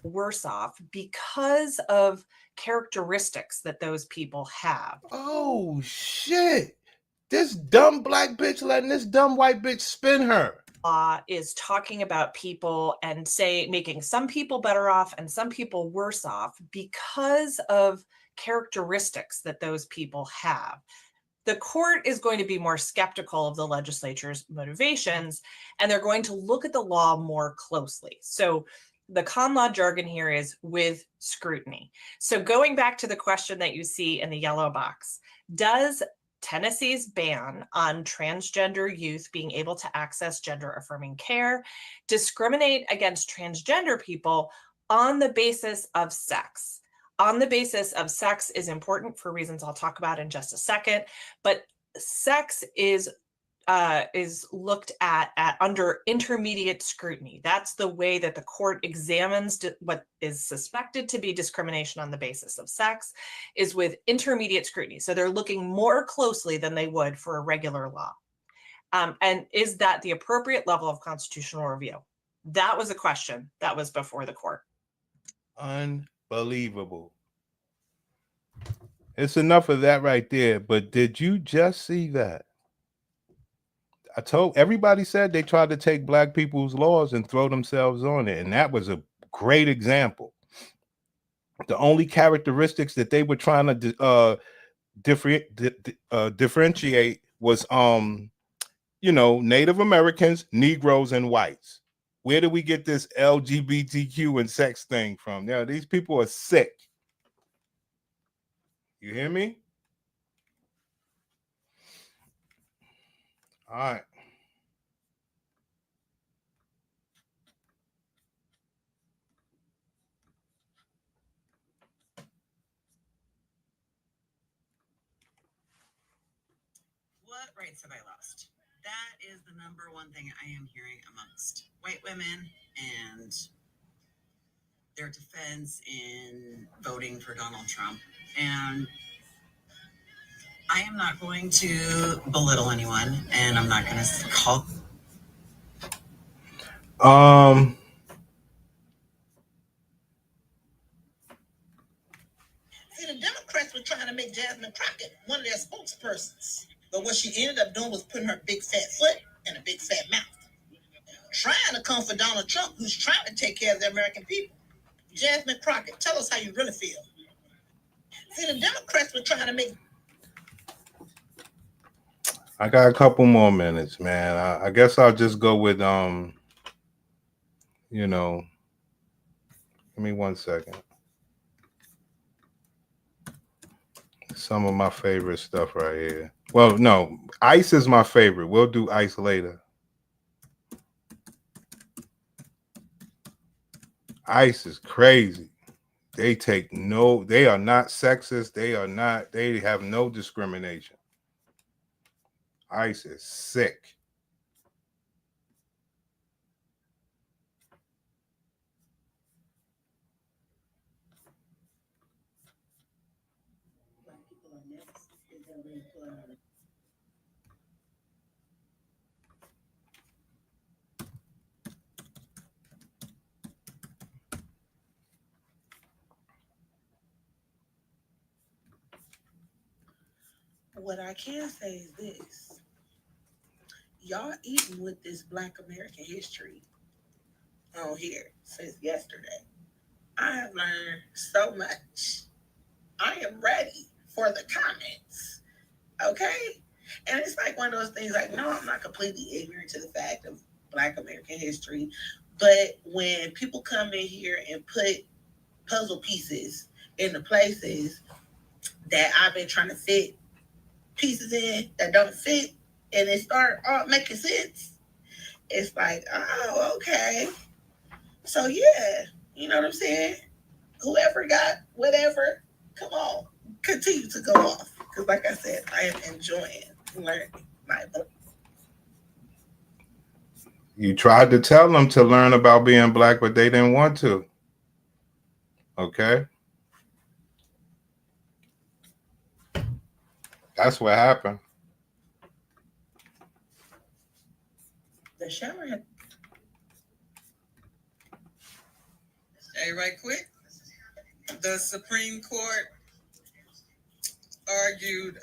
[SPEAKER 3] Worse off because of characteristics that those people have.
[SPEAKER 16] Oh, shit. This dumb black bitch letting this dumb white bitch spin her.
[SPEAKER 3] Is talking about people and say making some people better off and some people worse off because of characteristics that those people have. the court is going to be more skeptical of the legislature's motivations, and they're going to look at the law more closely. So the con law jargon here is with scrutiny. So going back to the question that you see in the yellow box, does Tennessee's ban on transgender youth being able to access gender affirming care discriminate against transgender people on the basis of sex? On the basis of sex is important for reasons I'll talk about in just a second, but sex is looked at under intermediate scrutiny. That's the way that the court examines what is suspected to be discrimination on the basis of sex, is with intermediate scrutiny. So they're looking more closely than they would for a regular law. And is that the appropriate level of constitutional review? That was a question that was before the court.
[SPEAKER 16] Unbelievable. It's enough of that right there. But did you just see that? I told everybody said they tried to take black people's laws and throw themselves on it. And that was a great example. The only characteristics that they were trying to differentiate was, Native Americans, Negroes, and whites. Where do we get this LGBTQ and sex thing from? Now, these people are sick. You hear me? All right.
[SPEAKER 2] What rights have I lost? That is the number one thing I am hearing amongst white women and their defense in voting for Donald Trump. And I am not going to belittle anyone, and I'm not going to call.
[SPEAKER 20] See, the Democrats were trying to make Jasmine Crockett one of their spokespersons. But what she ended up doing was putting her big fat foot in a big fat mouth. Trying to come for Donald Trump, who's trying to take care of the American people. Jasmine Crockett, tell us how you really feel. See, the Democrats were trying to make...
[SPEAKER 16] I got a couple more minutes, man. I guess I'll just go with, give me 1 second. Some of my favorite stuff right here. Well, no, ICE is my favorite. We'll do ICE later. ICE is crazy. They are not sexist. They have no discrimination. ICE is sick.
[SPEAKER 20] What I can say is this. Y'all eating with this Black American history on here since yesterday. I have learned so much. I am ready for the comments. Okay? And it's like one of those things like, no, I'm not completely ignorant to the fact of Black American history. But when people come in here and put puzzle pieces in the places that I've been trying to fit pieces in that don't fit, and it start making sense, it's like, oh, okay. So yeah, you know what I'm saying? Whoever got whatever, come on, continue to go off. Because like I said, I am enjoying learning my book.
[SPEAKER 16] You tried to tell them to learn about being Black, but they didn't want to. Okay? That's what happened.
[SPEAKER 20] The shower had...
[SPEAKER 2] Hey, right quick. The Supreme Court argued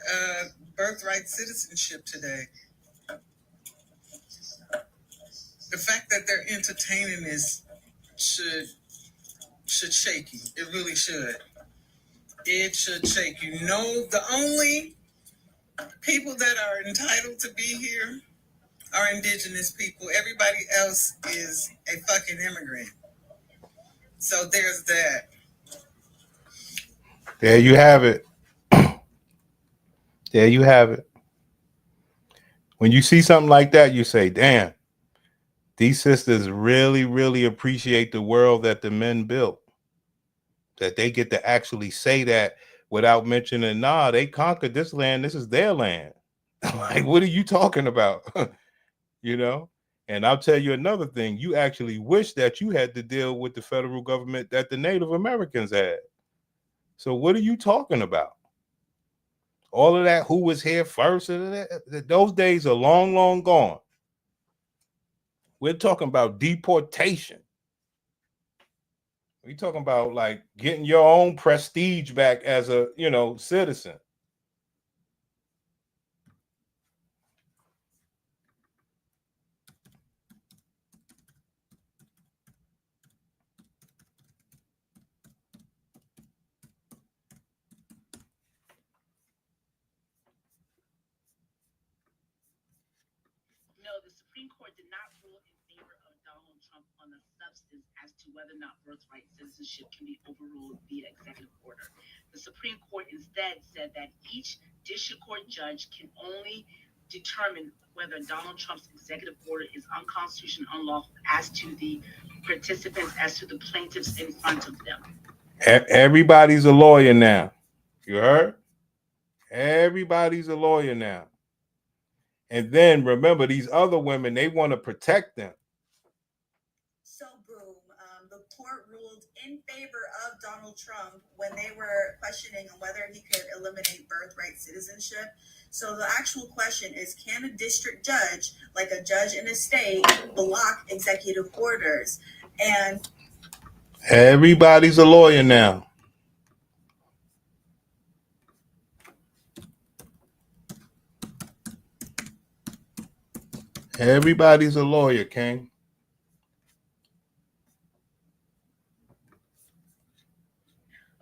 [SPEAKER 2] birthright citizenship today. The fact that they're entertaining this should shake you. It really should. It should shake you. No, the only People that are entitled to be here are indigenous people. Everybody else is a fucking immigrant. So there's that.
[SPEAKER 16] There you have it. There you have it. When you see something like that, you say, damn, these sisters really, really appreciate the world that the men built. That they get to actually say that without mentioning, nah, they conquered this land. This is their land. Like, what are you talking about? You know? And I'll tell you another thing. You actually wish that you had to deal with the federal government that the Native Americans had. So what are you talking about? All of that, who was here first, those days are long, long gone. We're talking about deportation. We're talking about like getting your own prestige back as a, citizen.
[SPEAKER 22] No, the Supreme Court did not rule in favor of Donald Trump on the substance as to whether or not birthright citizenship can be overruled via executive order. The Supreme Court instead said that each district court judge can only determine whether Donald Trump's executive order is unconstitutional and unlawful as to the participants, as to the plaintiffs in front of them.
[SPEAKER 16] Everybody's a lawyer now. You heard? Everybody's a lawyer now. And then remember, these other women, they want to protect them.
[SPEAKER 4] So boom, the court ruled in favor of Donald Trump when they were questioning on whether he could eliminate birthright citizenship. So the actual question is, can a district judge, like a judge in a state, block executive orders? And
[SPEAKER 16] everybody's a lawyer now. Everybody's a lawyer, King.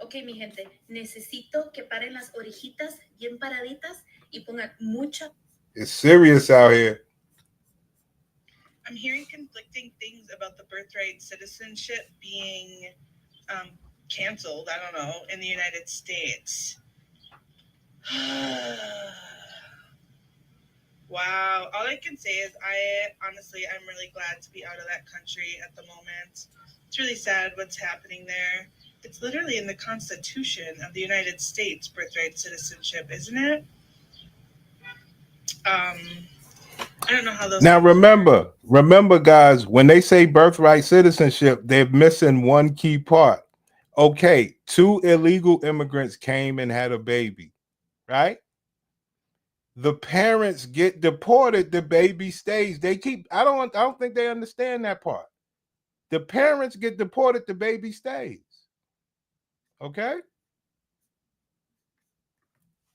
[SPEAKER 5] Ok, mi gente, necesito que paren las orejitas bien paraditas y pongan mucha.
[SPEAKER 16] It's serious out here.
[SPEAKER 6] I'm hearing conflicting things about the birthright citizenship being canceled, I don't know, in the United States. Wow. All I can say is I'm really glad to be out of that country at the moment. It's really sad what's happening there. It's literally in the Constitution of the United States, birthright citizenship, isn't it? I don't know how those.
[SPEAKER 16] Now remember, guys, when they say birthright citizenship, they're missing one key part. Okay, 2 illegal immigrants came and had a baby, right? The parents get deported, the baby stays. I don't think they understand that part. The parents get deported, the baby stays. Okay?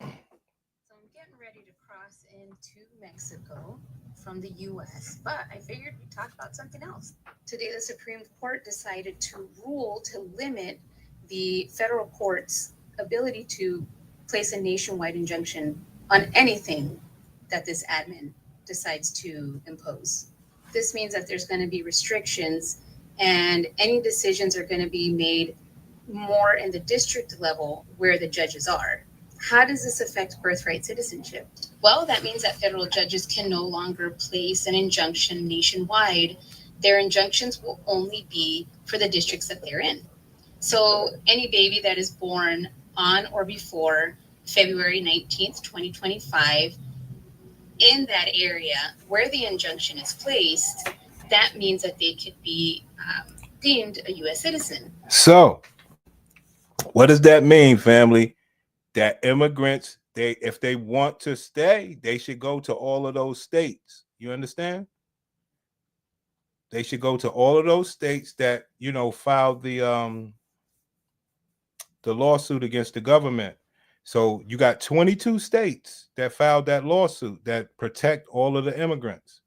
[SPEAKER 24] So I'm getting ready to cross into Mexico from the US, but I figured we'd talk about something else. Today, the Supreme Court decided to rule to limit the federal court's ability to place a nationwide injunction on anything that this admin decides to impose. This means that there's going to be restrictions and any decisions are going to be made more in the district level where the judges are. How does this affect birthright citizenship? Well, that means that federal judges can no longer place an injunction nationwide. Their injunctions will only be for the districts that they're in. So any baby that is born on or before February 19th, 2025, in that area where the injunction is placed, that means that they could be deemed a U.S. citizen.
[SPEAKER 16] So, what does that mean, family? That immigrants, if they want to stay, they should go to all of those states. You understand? They should go to all of those states that, filed the lawsuit against the government. So you got 22 states that filed that lawsuit that protect all of the immigrants.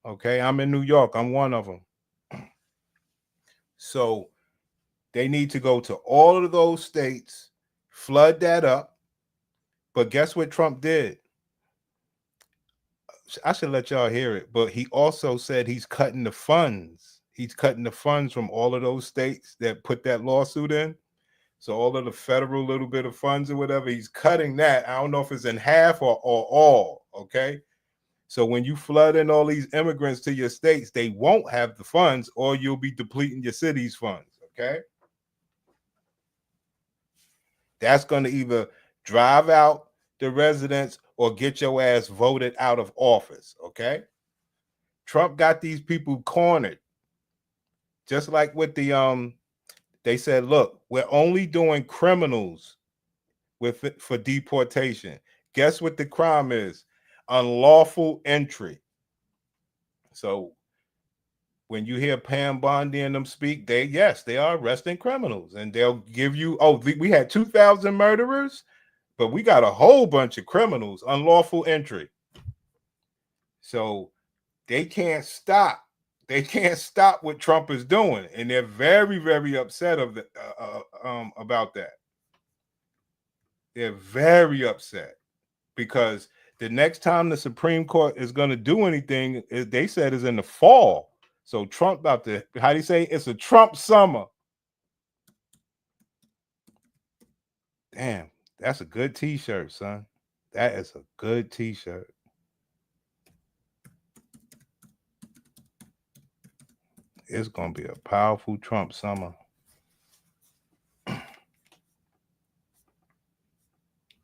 [SPEAKER 16] Okay, I'm in New York. I'm one of them. So they need to go to all of those states, flood that up. But guess what Trump did? I should let y'all hear it, but he also said he's cutting the funds. He's cutting the funds from all of those states that put that lawsuit in. So all of the federal little bit of funds or whatever, he's cutting that. I don't know if it's in half or all, okay? So when you flood in all these immigrants to your states, they won't have the funds, or you'll be depleting your city's funds, okay? That's going to either drive out the residents or get your ass voted out of office, okay? Trump got these people cornered. Just like with the they said, look, we're only doing criminals for deportation. Guess what the crime is? Unlawful entry. So when you hear Pam Bondi and them speak, they are arresting criminals, and they'll give you, we had 2,000 murderers, but we got a whole bunch of criminals, unlawful entry. So they can't stop. They can't stop what Trump is doing, and they're very, very upset about that. They're very upset because the next time the Supreme Court is going to do anything, they said is in the fall. So Trump about to, how do you say? It's a Trump summer. Damn, that's a good T-shirt, son. That is a good T-shirt. It's going to be a powerful Trump summer.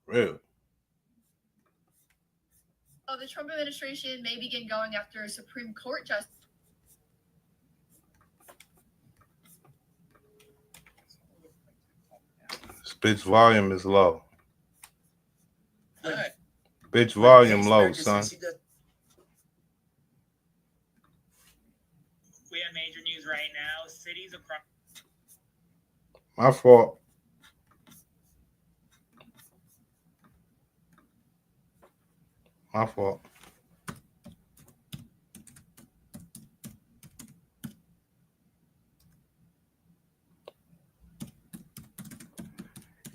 [SPEAKER 16] Really?
[SPEAKER 8] Oh, the Trump administration may begin going after a Supreme Court justice.
[SPEAKER 16] Bitch volume is low. Bitch volume low, son.
[SPEAKER 9] We have major news right now. Cities across.
[SPEAKER 16] My fault. My fault.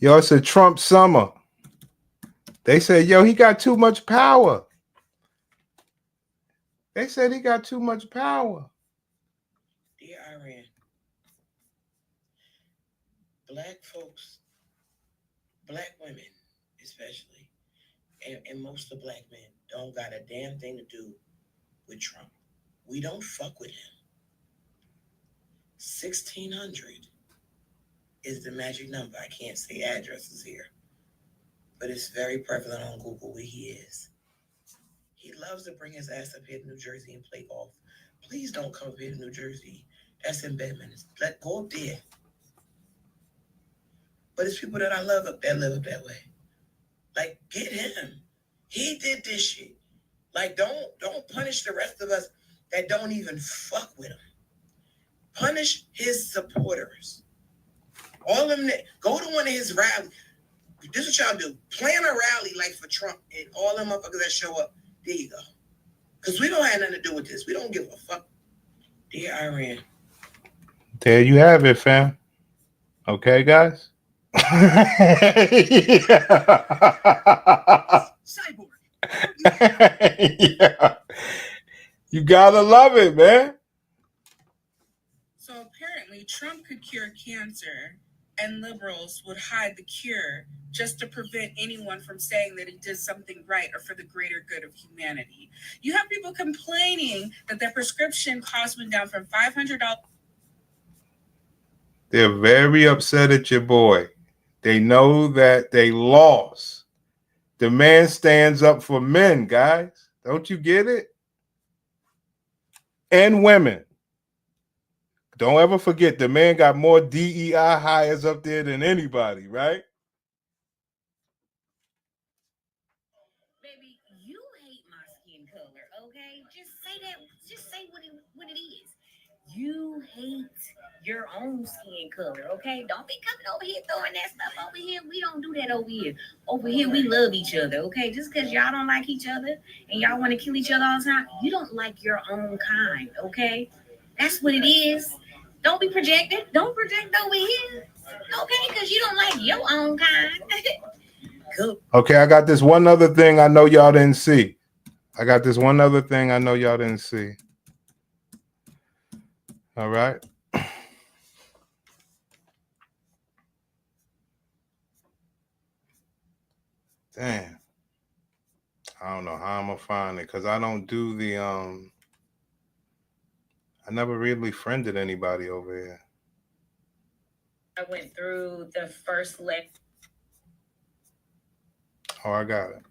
[SPEAKER 16] Yo, it's a Trump summer. They said, yo, he got too much power. They said he got too much power.
[SPEAKER 14] Dear Iran, black folks, black women especially, and most of black men don't got a damn thing to do with Trump. We don't fuck with him. 1600 is the magic number. I can't say addresses here, but it's very prevalent on Google where he is. He loves to bring his ass up here to New Jersey and play golf. Please don't come up here to New Jersey. That's in Bedminster. Let go up there. But it's people that I love up there live up that way. Like, get him. He did this shit. Like, don't punish the rest of us that don't even fuck with him. Punish his supporters. All of them, go to one of his rallies. This is what y'all do. Plan a rally like for Trump and all them motherfuckers that show up. There you go. Because we don't have nothing to do with this. We don't give a fuck. Dear Iran.
[SPEAKER 16] There you have it, fam. Okay, guys?
[SPEAKER 14] Cyborg.
[SPEAKER 16] Yeah. You gotta love it, man.
[SPEAKER 12] So apparently Trump could cure cancer and liberals would hide the cure just to prevent anyone from saying that he did something right or for the greater good of humanity. You have people complaining that their prescription cost went down from $500.
[SPEAKER 16] They're very upset at your boy. They know that they lost. The man stands up for men, guys. Don't you get it? And women. Don't ever forget, the man got more DEI hires up there than anybody, right?
[SPEAKER 22] Baby, you hate my skin color, okay? Just say that. Just say what it is. You hate your own skin color, okay? Don't be coming over here throwing that stuff over here. We don't do that over here. Over here, we love each other, okay? Just because y'all don't like each other and y'all want to kill each other all the time, you don't like your own kind, okay? That's what it is. Don't be projected. Don't project over here, okay? Because you don't like your own kind. Cool.
[SPEAKER 16] Okay, I got this one other thing I know y'all didn't see. I got this one other thing I know y'all didn't see. All right. Damn. I don't know how I'm gonna find it because I don't do the I never really friended anybody over here.
[SPEAKER 12] I went through the first leg.
[SPEAKER 16] Oh, I got it.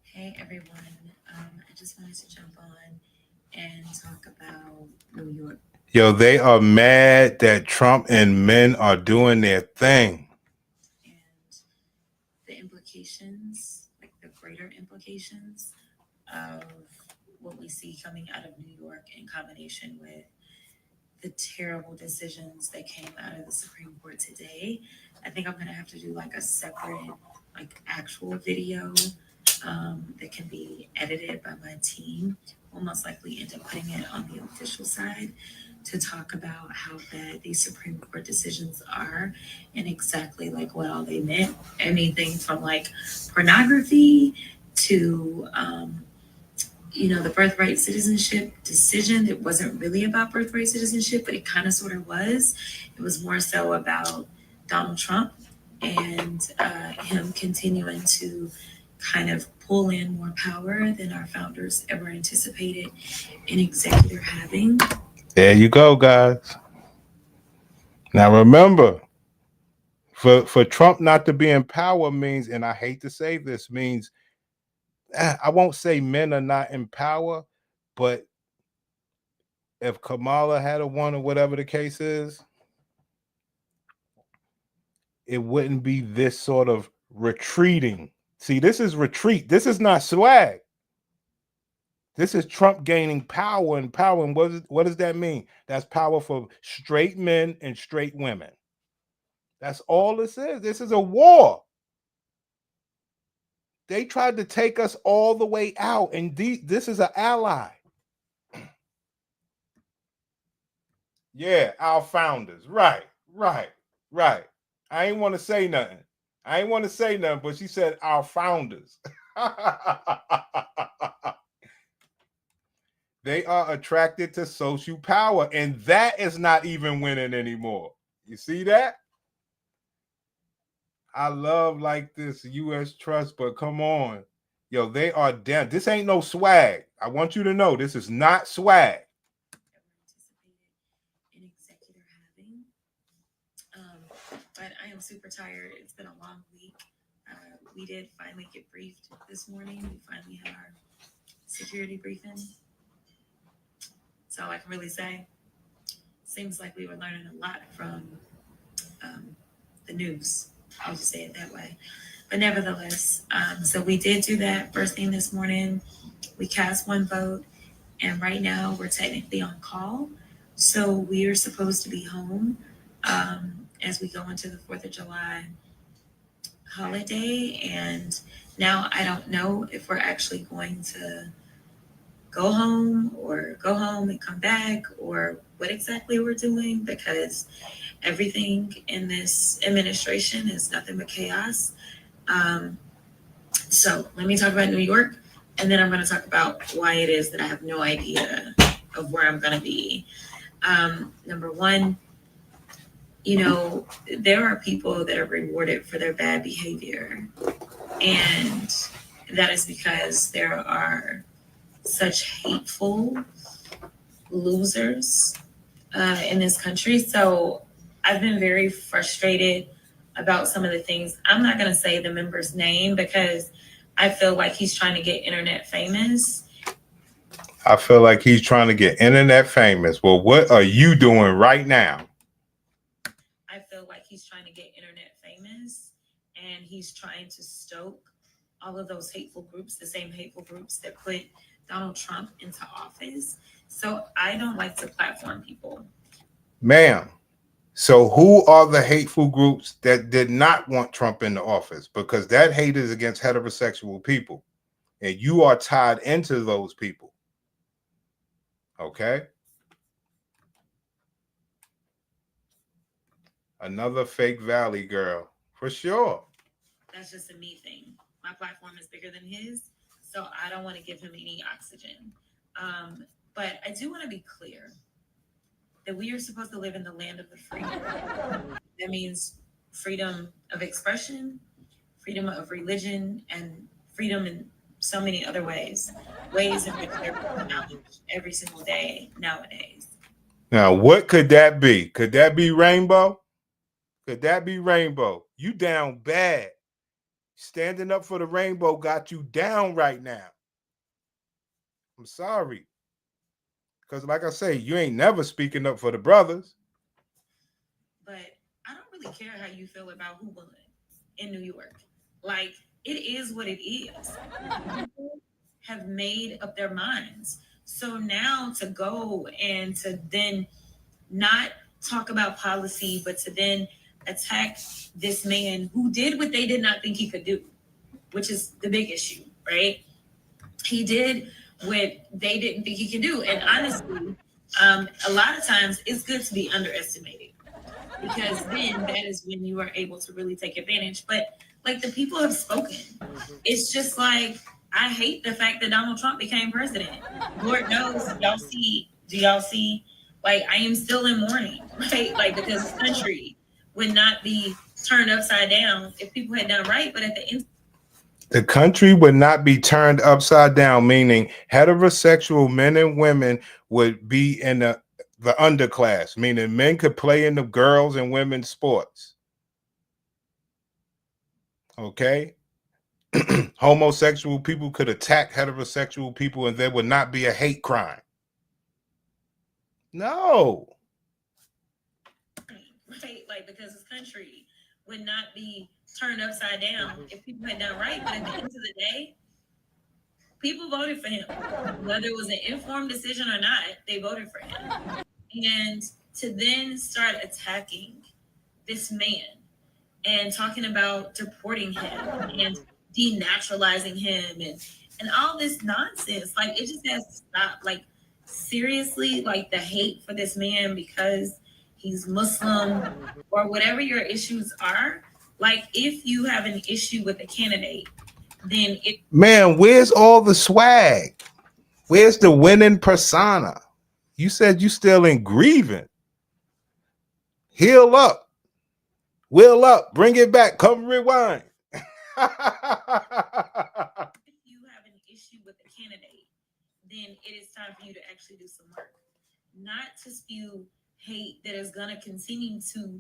[SPEAKER 13] Hey everyone, I just wanted to jump on and talk about New York.
[SPEAKER 16] Yo, they are mad that Trump and men are doing their thing.
[SPEAKER 13] The implications, like the greater implications of what we see coming out of New York in combination with the terrible decisions that came out of the Supreme Court today. I think I'm gonna have to do like a separate, like actual video that can be edited by my team. We'll most likely end up putting it on the official side to talk about how bad these Supreme Court decisions are and exactly like what all they meant. Anything from like pornography to the birthright citizenship decision that wasn't really about birthright citizenship, but it kind of sort of was. It was more so about Donald Trump and him continuing to kind of pull in more power than our founders ever anticipated an executor having.
[SPEAKER 16] There you go, guys. Now remember, for Trump not to be in power means, and I hate to say this, means I won't say men are not in power, but if Kamala had a won or whatever the case is, it wouldn't be this sort of retreating. See, this is retreat. This is not swag. This is Trump gaining power and power. And what does that mean? That's power for straight men and straight women. That's all this is. This is a war. They tried to take us all the way out, and this is an ally. Yeah, our founders. Right. I ain't want to say nothing. But she said our founders. They are attracted to social power, and that is not even winning anymore. You see that? I love like this U.S. trust, but come on. Yo, they are down. This ain't no swag. I want you to know this is not swag.
[SPEAKER 13] But I am super tired. It's been a long week. We did finally get briefed this morning. We finally had our security briefing. So I can really say, seems like we were learning a lot from the news. I'll just say it that way. But nevertheless, so we did do that first thing this morning. We cast one vote, and right now we're technically on call. So we are supposed to be home as we go into the 4th of July holiday. And now I don't know if we're actually going to go home and come back, or what exactly we're doing, because everything in this administration is nothing but chaos. So let me talk about New York, and then I'm going to talk about why it is that I have no idea of where I'm going to be. Number one, there are people that are rewarded for their bad behavior, and that is because there are such hateful losers in this country. So I've been very frustrated about some of the things. I'm not going to say the member's name because I feel like he's trying to get internet famous.
[SPEAKER 16] I feel like he's trying to get internet famous. Well, what are you doing right now?
[SPEAKER 13] I feel like he's trying to get internet famous, and he's trying to stoke all of those hateful groups, the same hateful groups that put Donald Trump into office. So I don't like to platform people.
[SPEAKER 16] Ma'am, so who are the hateful groups that did not want Trump in the office? Because that hate is against heterosexual people, and you are tied into those people. Okay? Another fake Valley girl, for sure.
[SPEAKER 13] That's just a me thing. My platform is bigger than his, So I don't want to give him any oxygen. But I do want to be clear that we are supposed to live in the land of the free. That means freedom of expression, freedom of religion, and freedom in so many other ways in which they're acknowledged every single day nowadays.
[SPEAKER 16] Now, what could that be? Could that be rainbow? Could that be rainbow? You down bad. Standing up for the rainbow got you down right now. I'm sorry. Because like I say, you ain't never speaking up for the brothers.
[SPEAKER 13] But I don't really care how you feel about who won in New York. Like, it is what it is. People have made up their minds. So now to go and to then not talk about policy, but to then attack this man who did what they did not think he could do, which is the big issue, right? He did what they didn't think he could do. And honestly, a lot of times it's good to be underestimated, because then that is when you are able to really take advantage. But like, the people have spoken. It's just like, I hate the fact that Donald Trump became president. Lord knows, do y'all see? Like, I am still in mourning, right? Like, because this country would not be turned upside down if people had done right. But at the end,
[SPEAKER 16] the country would not be turned upside down, meaning heterosexual men and women would be in the underclass, meaning men could play in the girls and women's sports. Okay? Homosexual people could attack heterosexual people and there would not be a hate crime. No.
[SPEAKER 13] right? Like, because this country would not be turned upside down if people had done right. But at the end of the day, people voted for him. Whether it was an informed decision or not, they voted for him. And to then start attacking this man and talking about deporting him and denaturalizing him and all this nonsense, like, it just has to stop. Like, seriously, like, the hate for this man because he's Muslim or whatever your issues are, like, if you have an issue with a candidate, then it—
[SPEAKER 16] Man, where's all the swag? Where's the winning persona? You said you still in grieving. Heal up. Will up. Bring it back. Come rewind.
[SPEAKER 13] if you have an issue with a candidate, then it is time for you to actually do some work, not to spew hate that is going to continue to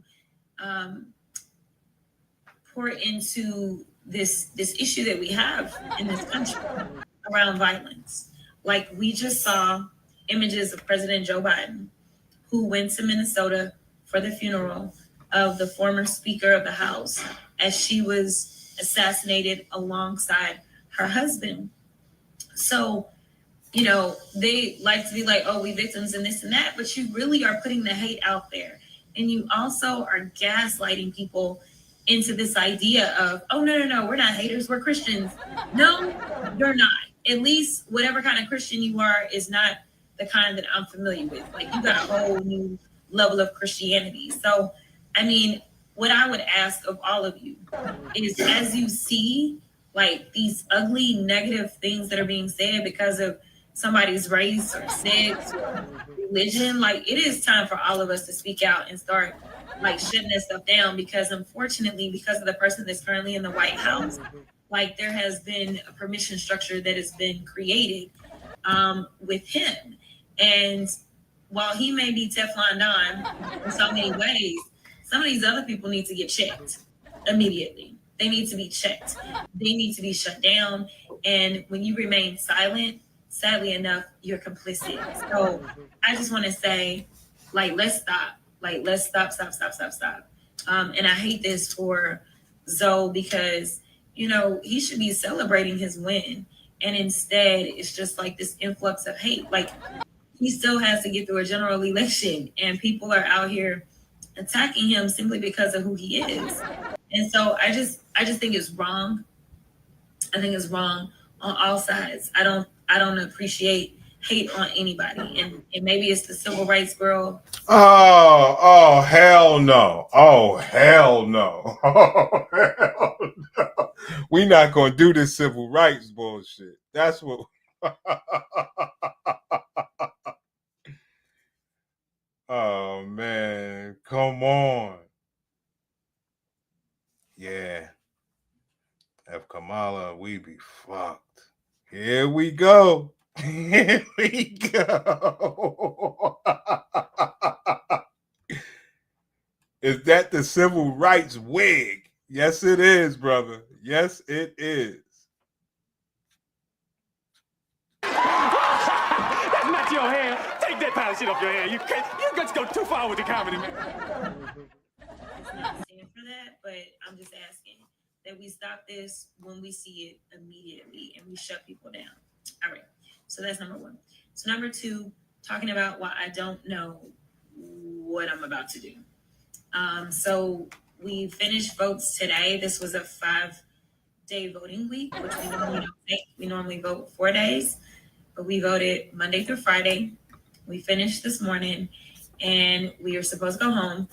[SPEAKER 13] pour into this issue that we have in this country around violence. Like, we just saw images of President Joe Biden, who went to Minnesota for the funeral of the former Speaker of the House as she was assassinated alongside her husband. So, you know, they like to be like, oh, we victims and this and that, but you really are putting the hate out there. And you also are gaslighting people into this idea of, oh, no, we're not haters, we're Christians. No, you're not. At least whatever kind of Christian you are is not the kind that I'm familiar with. Like, you got a whole new level of Christianity. So, I mean, what I would ask of all of you is, as you see, like, these ugly, negative things that are being said because of somebody's race or sex or religion, like, it is time for all of us to speak out and start, like, shutting that stuff down, because unfortunately, because of the person that's currently in the White House, like, there has been a permission structure that has been created with him. And while he may be Teflon Don in so many ways, some of these other people need to get checked immediately. They need to be checked. They need to be shut down. And when you remain silent, sadly enough, you're complicit. So I just want to say, like, let's stop. Like, let's stop. And I hate this for Zoe, because, you know, he should be celebrating his win. And instead, it's just like this influx of hate. Like, he still has to get through a general election, and people are out here attacking him simply because of who he is. And so I just think it's wrong. I think it's wrong on all sides. I don't appreciate hate on anybody. And maybe it's the civil rights girl.
[SPEAKER 16] Oh, hell no. Oh, hell no. Oh, hell no. We not going to do this civil rights bullshit. That's what. Oh, man. Come on. Yeah. If Kamala, we be fucked. Here we go. Here we go. Is that the civil rights wig? Yes, it is, brother. Yes, it is.
[SPEAKER 7] That's not your hair. Take that pile of shit off your hair. You got to go too far with the comedy, man.
[SPEAKER 13] It's not stand for that, but I'm just asking that we stop this when we see it immediately and we shut people down. All right. So that's number one. So number two, talking about why I don't know what I'm about to do. So we finished votes today. This was a 5-day voting week, which we normally don't take. We normally vote 4 days, but we voted Monday through Friday. We finished this morning and we are supposed to go home.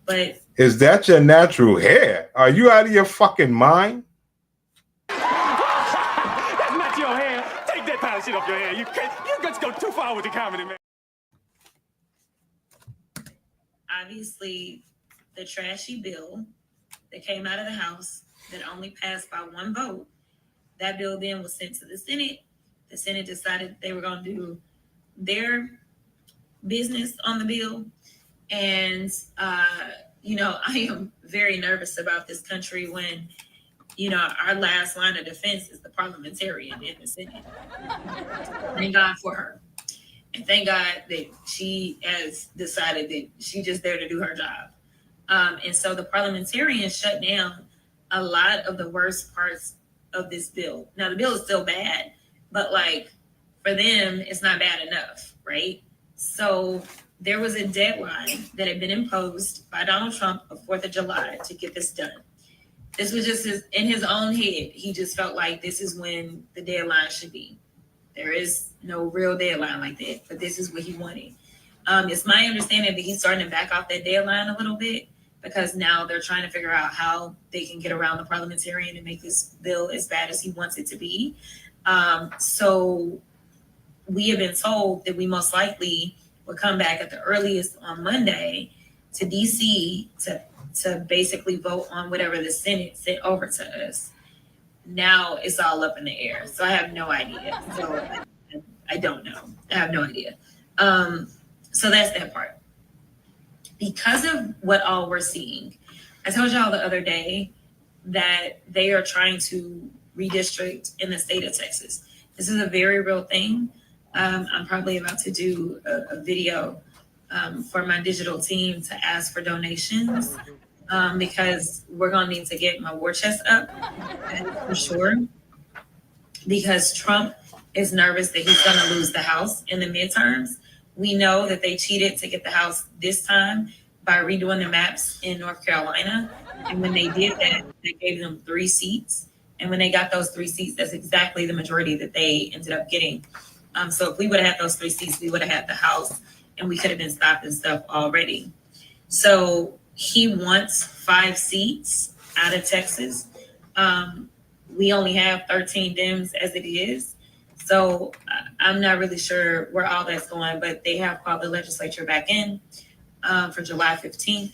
[SPEAKER 13] But
[SPEAKER 16] is that your natural hair? Are you out of your fucking mind?
[SPEAKER 7] That's not your hair. Take that pile of shit off your hair. You got to go too far with the comedy, man.
[SPEAKER 13] Obviously, the trashy bill that came out of the House that only passed by one vote, that bill then was sent to the Senate. The Senate decided they were going to do their business on the bill. And, I am very nervous about this country when, our last line of defense is the parliamentarian in the Senate. Thank God for her. And thank God that she has decided that she's just there to do her job. And so the parliamentarians shut down a lot of the worst parts of this bill. Now, the bill is still bad, but for them, it's not bad enough, right? So there was a deadline that had been imposed by Donald Trump of 4th of July to get this done. This was just in his own head. He just felt like this is when the deadline should be. There is no real deadline like that, but this is what he wanted. It's my understanding that he's starting to back off that deadline a little bit because now they're trying to figure out how they can get around the parliamentarian and make this bill as bad as he wants it to be. So we have been told that we most likely will come back at the earliest on Monday to DC to basically vote on whatever the Senate sent over to us. Now it's all up in the air. So I have no idea. So I don't know. I have no idea. So that's that part. Because of what all we're seeing, I told y'all the other day that they are trying to redistrict in the state of Texas. This is a very real thing. I'm probably about to do a video for my digital team to ask for donations because we're going to need to get my war chest up for sure. Because Trump is nervous that he's going to lose the House in the midterms. We know that they cheated to get the House this time by redoing the maps in North Carolina. And when they did that, they gave them 3 seats. And when they got those 3 seats, that's exactly the majority that they ended up getting. So if we would have had those 3 seats, we would have had the House and we could have been stopping stuff already. So he wants 5 seats out of Texas. We only have 13 Dems as it is. So I'm not really sure where all that's going, but they have called the legislature back in for July 15th.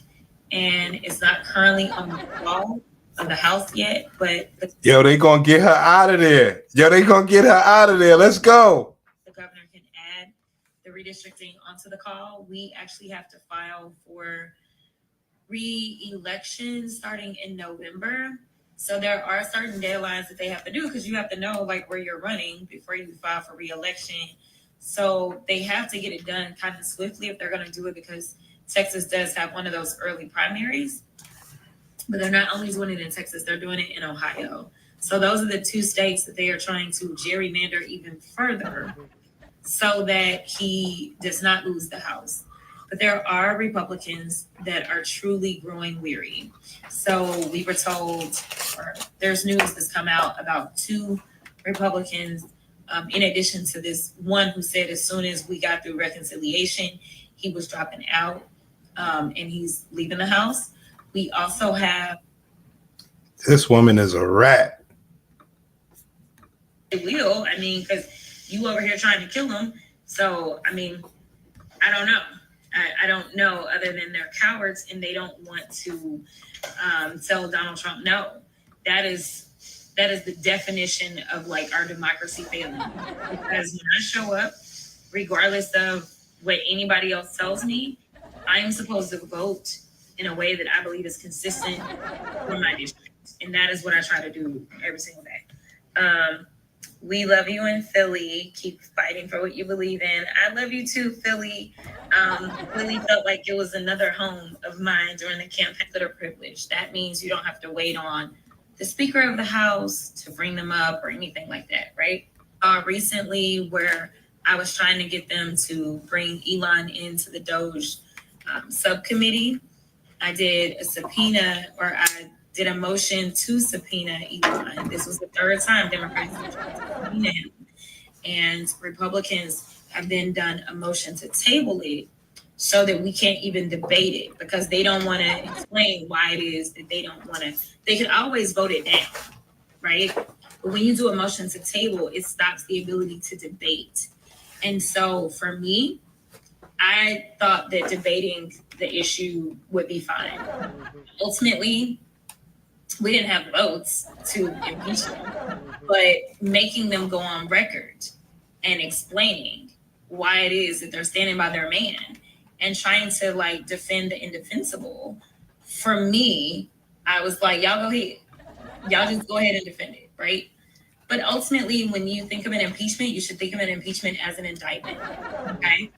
[SPEAKER 13] And it's not currently on the wall of the House yet, but
[SPEAKER 16] Yo, they gonna get her out of there. Let's go.
[SPEAKER 13] The governor can add the redistricting onto the call. We actually have to file for re-election starting in November. So there are certain deadlines that they have to do because you have to know where you're running before you file for re-election. So they have to get it done kind of swiftly if they're going to do it because Texas does have one of those early primaries. But they're not only doing it in Texas, they're doing it in Ohio. So those are the 2 states that they are trying to gerrymander even further so that he does not lose the House. But there are Republicans that are truly growing weary. So we were told, or there's news that's come out about 2 Republicans in addition to this one who said as soon as we got through reconciliation, he was dropping out and he's leaving the house. We also have.
[SPEAKER 16] This woman is a rat.
[SPEAKER 13] It will, I mean, because you over here trying to kill him. So, I mean, I don't know. I don't know, other than they're cowards and they don't want to tell Donald Trump no. That is the definition of like our democracy failing. Because when I show up, regardless of what anybody else tells me, I am supposed to vote in a way that I believe is consistent for my district. And that is what I try to do every single day. We love you in Philly. Keep fighting for what you believe in. I love you too, Philly. Philly felt like it was another home of mine during the campaign for the privilege. That means you don't have to wait on the Speaker of the House to bring them up or anything like that, right? Recently, where I was trying to get them to bring Elon into the DOJ subcommittee, I did a subpoena, or I did a motion to subpoena Elon. This was the third time Democrats have tried to subpoena him. And Republicans have then done a motion to table it so that we can't even debate it, because they don't want to explain why it is that they don't want to. They can always vote it down, right? But when you do a motion to table, it stops the ability to debate. And so for me, I thought that debating the issue would be fine. Ultimately, we didn't have votes to impeach them, but making them go on record and explaining why it is that they're standing by their man and trying to like defend the indefensible, for me, I was like, y'all go ahead. Y'all just go ahead and defend it, right? But ultimately, when you think of an impeachment, you should think of an impeachment as an indictment, okay?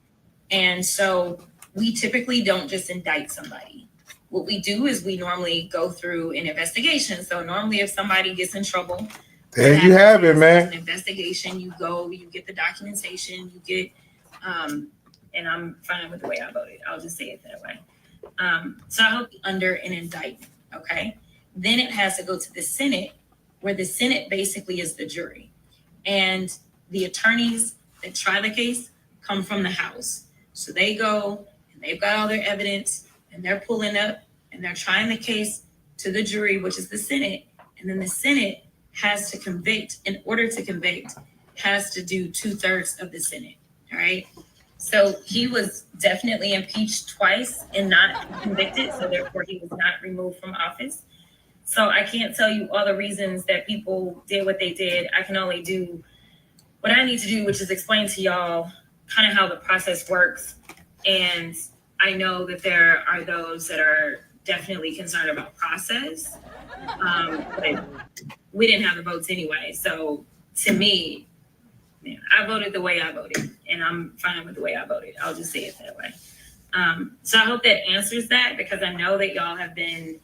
[SPEAKER 13] And so we typically don't just indict somebody. What we do is we normally go through an investigation. So normally if somebody gets in trouble,
[SPEAKER 16] there you have it, man.
[SPEAKER 13] An investigation, you go, you get the documentation, you get, and I'm fine with the way I voted. I'll just say it that way. So I hope under an indictment, okay? Then it has to go to the Senate, where the Senate basically is the jury. And the attorneys that try the case come from the House. So they go and they've got all their evidence and they're pulling up and they're trying the case to the jury, which is the Senate. And then the Senate has to convict. In order to convict, has to do 2/3 of the Senate, all right? So he was definitely impeached twice and not convicted. So therefore he was not removed from office. So I can't tell you all the reasons that people did what they did. I can only do what I need to do, which is explain to y'all kind of how the process works. And I know that there are those that are definitely concerned about process, but we didn't have the votes anyway. So to me, man, I voted the way I voted, and I'm fine with the way I voted. I'll just say it that way. So I hope that answers that, because I know that y'all have been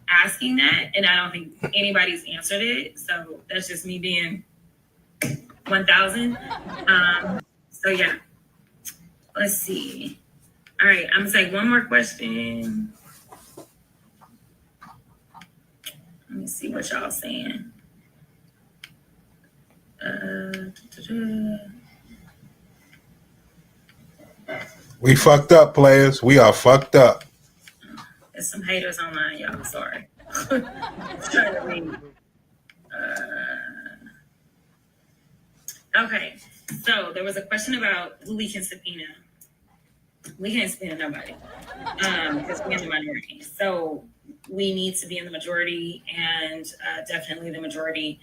[SPEAKER 13] asking that, and I don't think anybody's answered it. So that's just me being 1,000. So yeah, let's see. All right, I'm gonna take one more question. Let me see what y'all saying.
[SPEAKER 16] We fucked up, players. We are fucked up.
[SPEAKER 13] There's some haters online, y'all. Sorry. I'm trying to read. Okay, so there was a question about who we can subpoena. We can't subpoena nobody because we're in the minority. So we need to be in the majority, and definitely the majority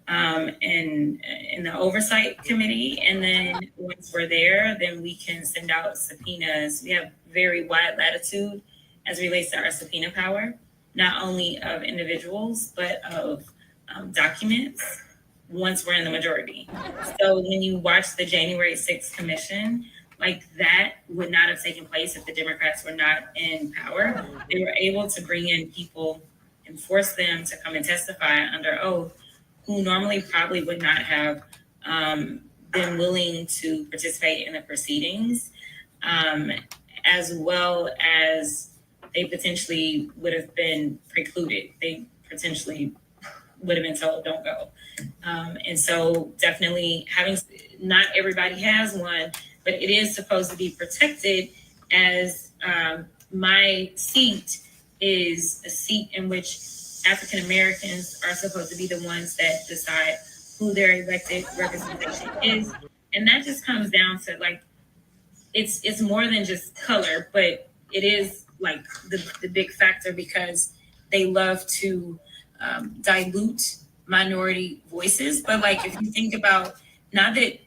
[SPEAKER 13] in the oversight committee. And then once we're there, then we can send out subpoenas. We have very wide latitude as it relates to our subpoena power, not only of individuals, but of documents once we're in the majority. So when you watch the January 6th commission, like that would not have taken place if the Democrats were not in power. They were able to bring in people and force them to come and testify under oath who normally probably would not have been willing to participate in the proceedings, as well as they potentially would have been precluded. They potentially would have been told don't go. And so definitely not everybody has one, but it is supposed to be protected, as my seat is a seat in which African Americans are supposed to be the ones that decide who their elected representation is. And that just comes down to like, it's more than just color, but it is like the big factor, because they love to dilute minority voices. But like, if you think about, not that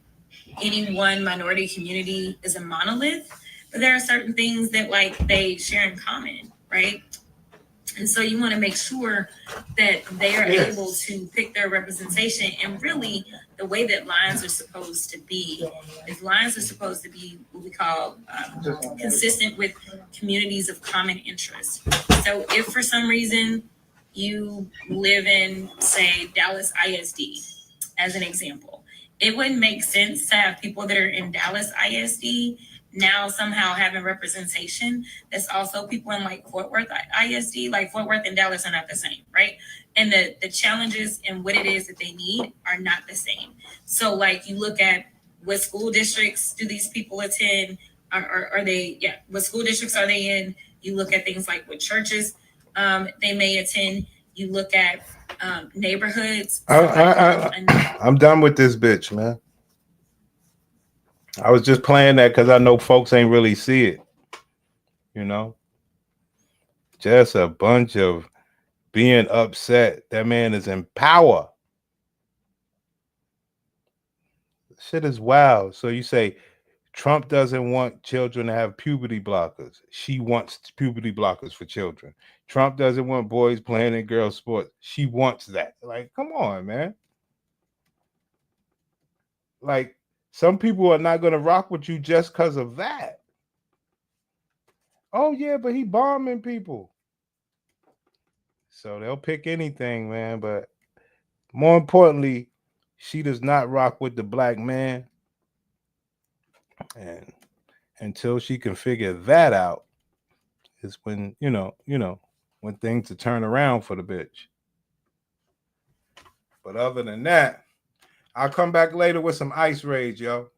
[SPEAKER 13] any one minority community is a monolith, but there are certain things that like they share in common, right? And so you want to make sure that they are able to pick their representation. And really, the way that lines are supposed to be, is lines are supposed to be what we call consistent with communities of common interest. So if for some reason you live in, say, Dallas ISD, as an example, it wouldn't make sense to have people that are in Dallas ISD now somehow having representation that's also people in like Fort Worth ISD. Like Fort Worth and Dallas are not the same, right? And the challenges and what it is that they need are not the same. So like, you look at what school districts do these people attend? Are they, what school districts are they in? You look at things like what churches they may attend. You look at neighborhoods.
[SPEAKER 16] I'm done with this bitch, man. I was just playing that because I know folks ain't really see it. You know? Just a bunch of being upset. That man is in power. Shit is wild. So you say Trump doesn't want children to have puberty blockers. She wants puberty blockers for children. Trump doesn't want boys playing in girls' sports. She wants that. Like, come on, man. Like, some people are not going to rock with you just because of that. Oh, yeah, but he bombing people. So they'll pick anything, man. But more importantly, she does not rock with the black man. And until she can figure that out is when, you know, when things to turn around for the bitch. But other than that, I'll come back later with some ice rage, yo.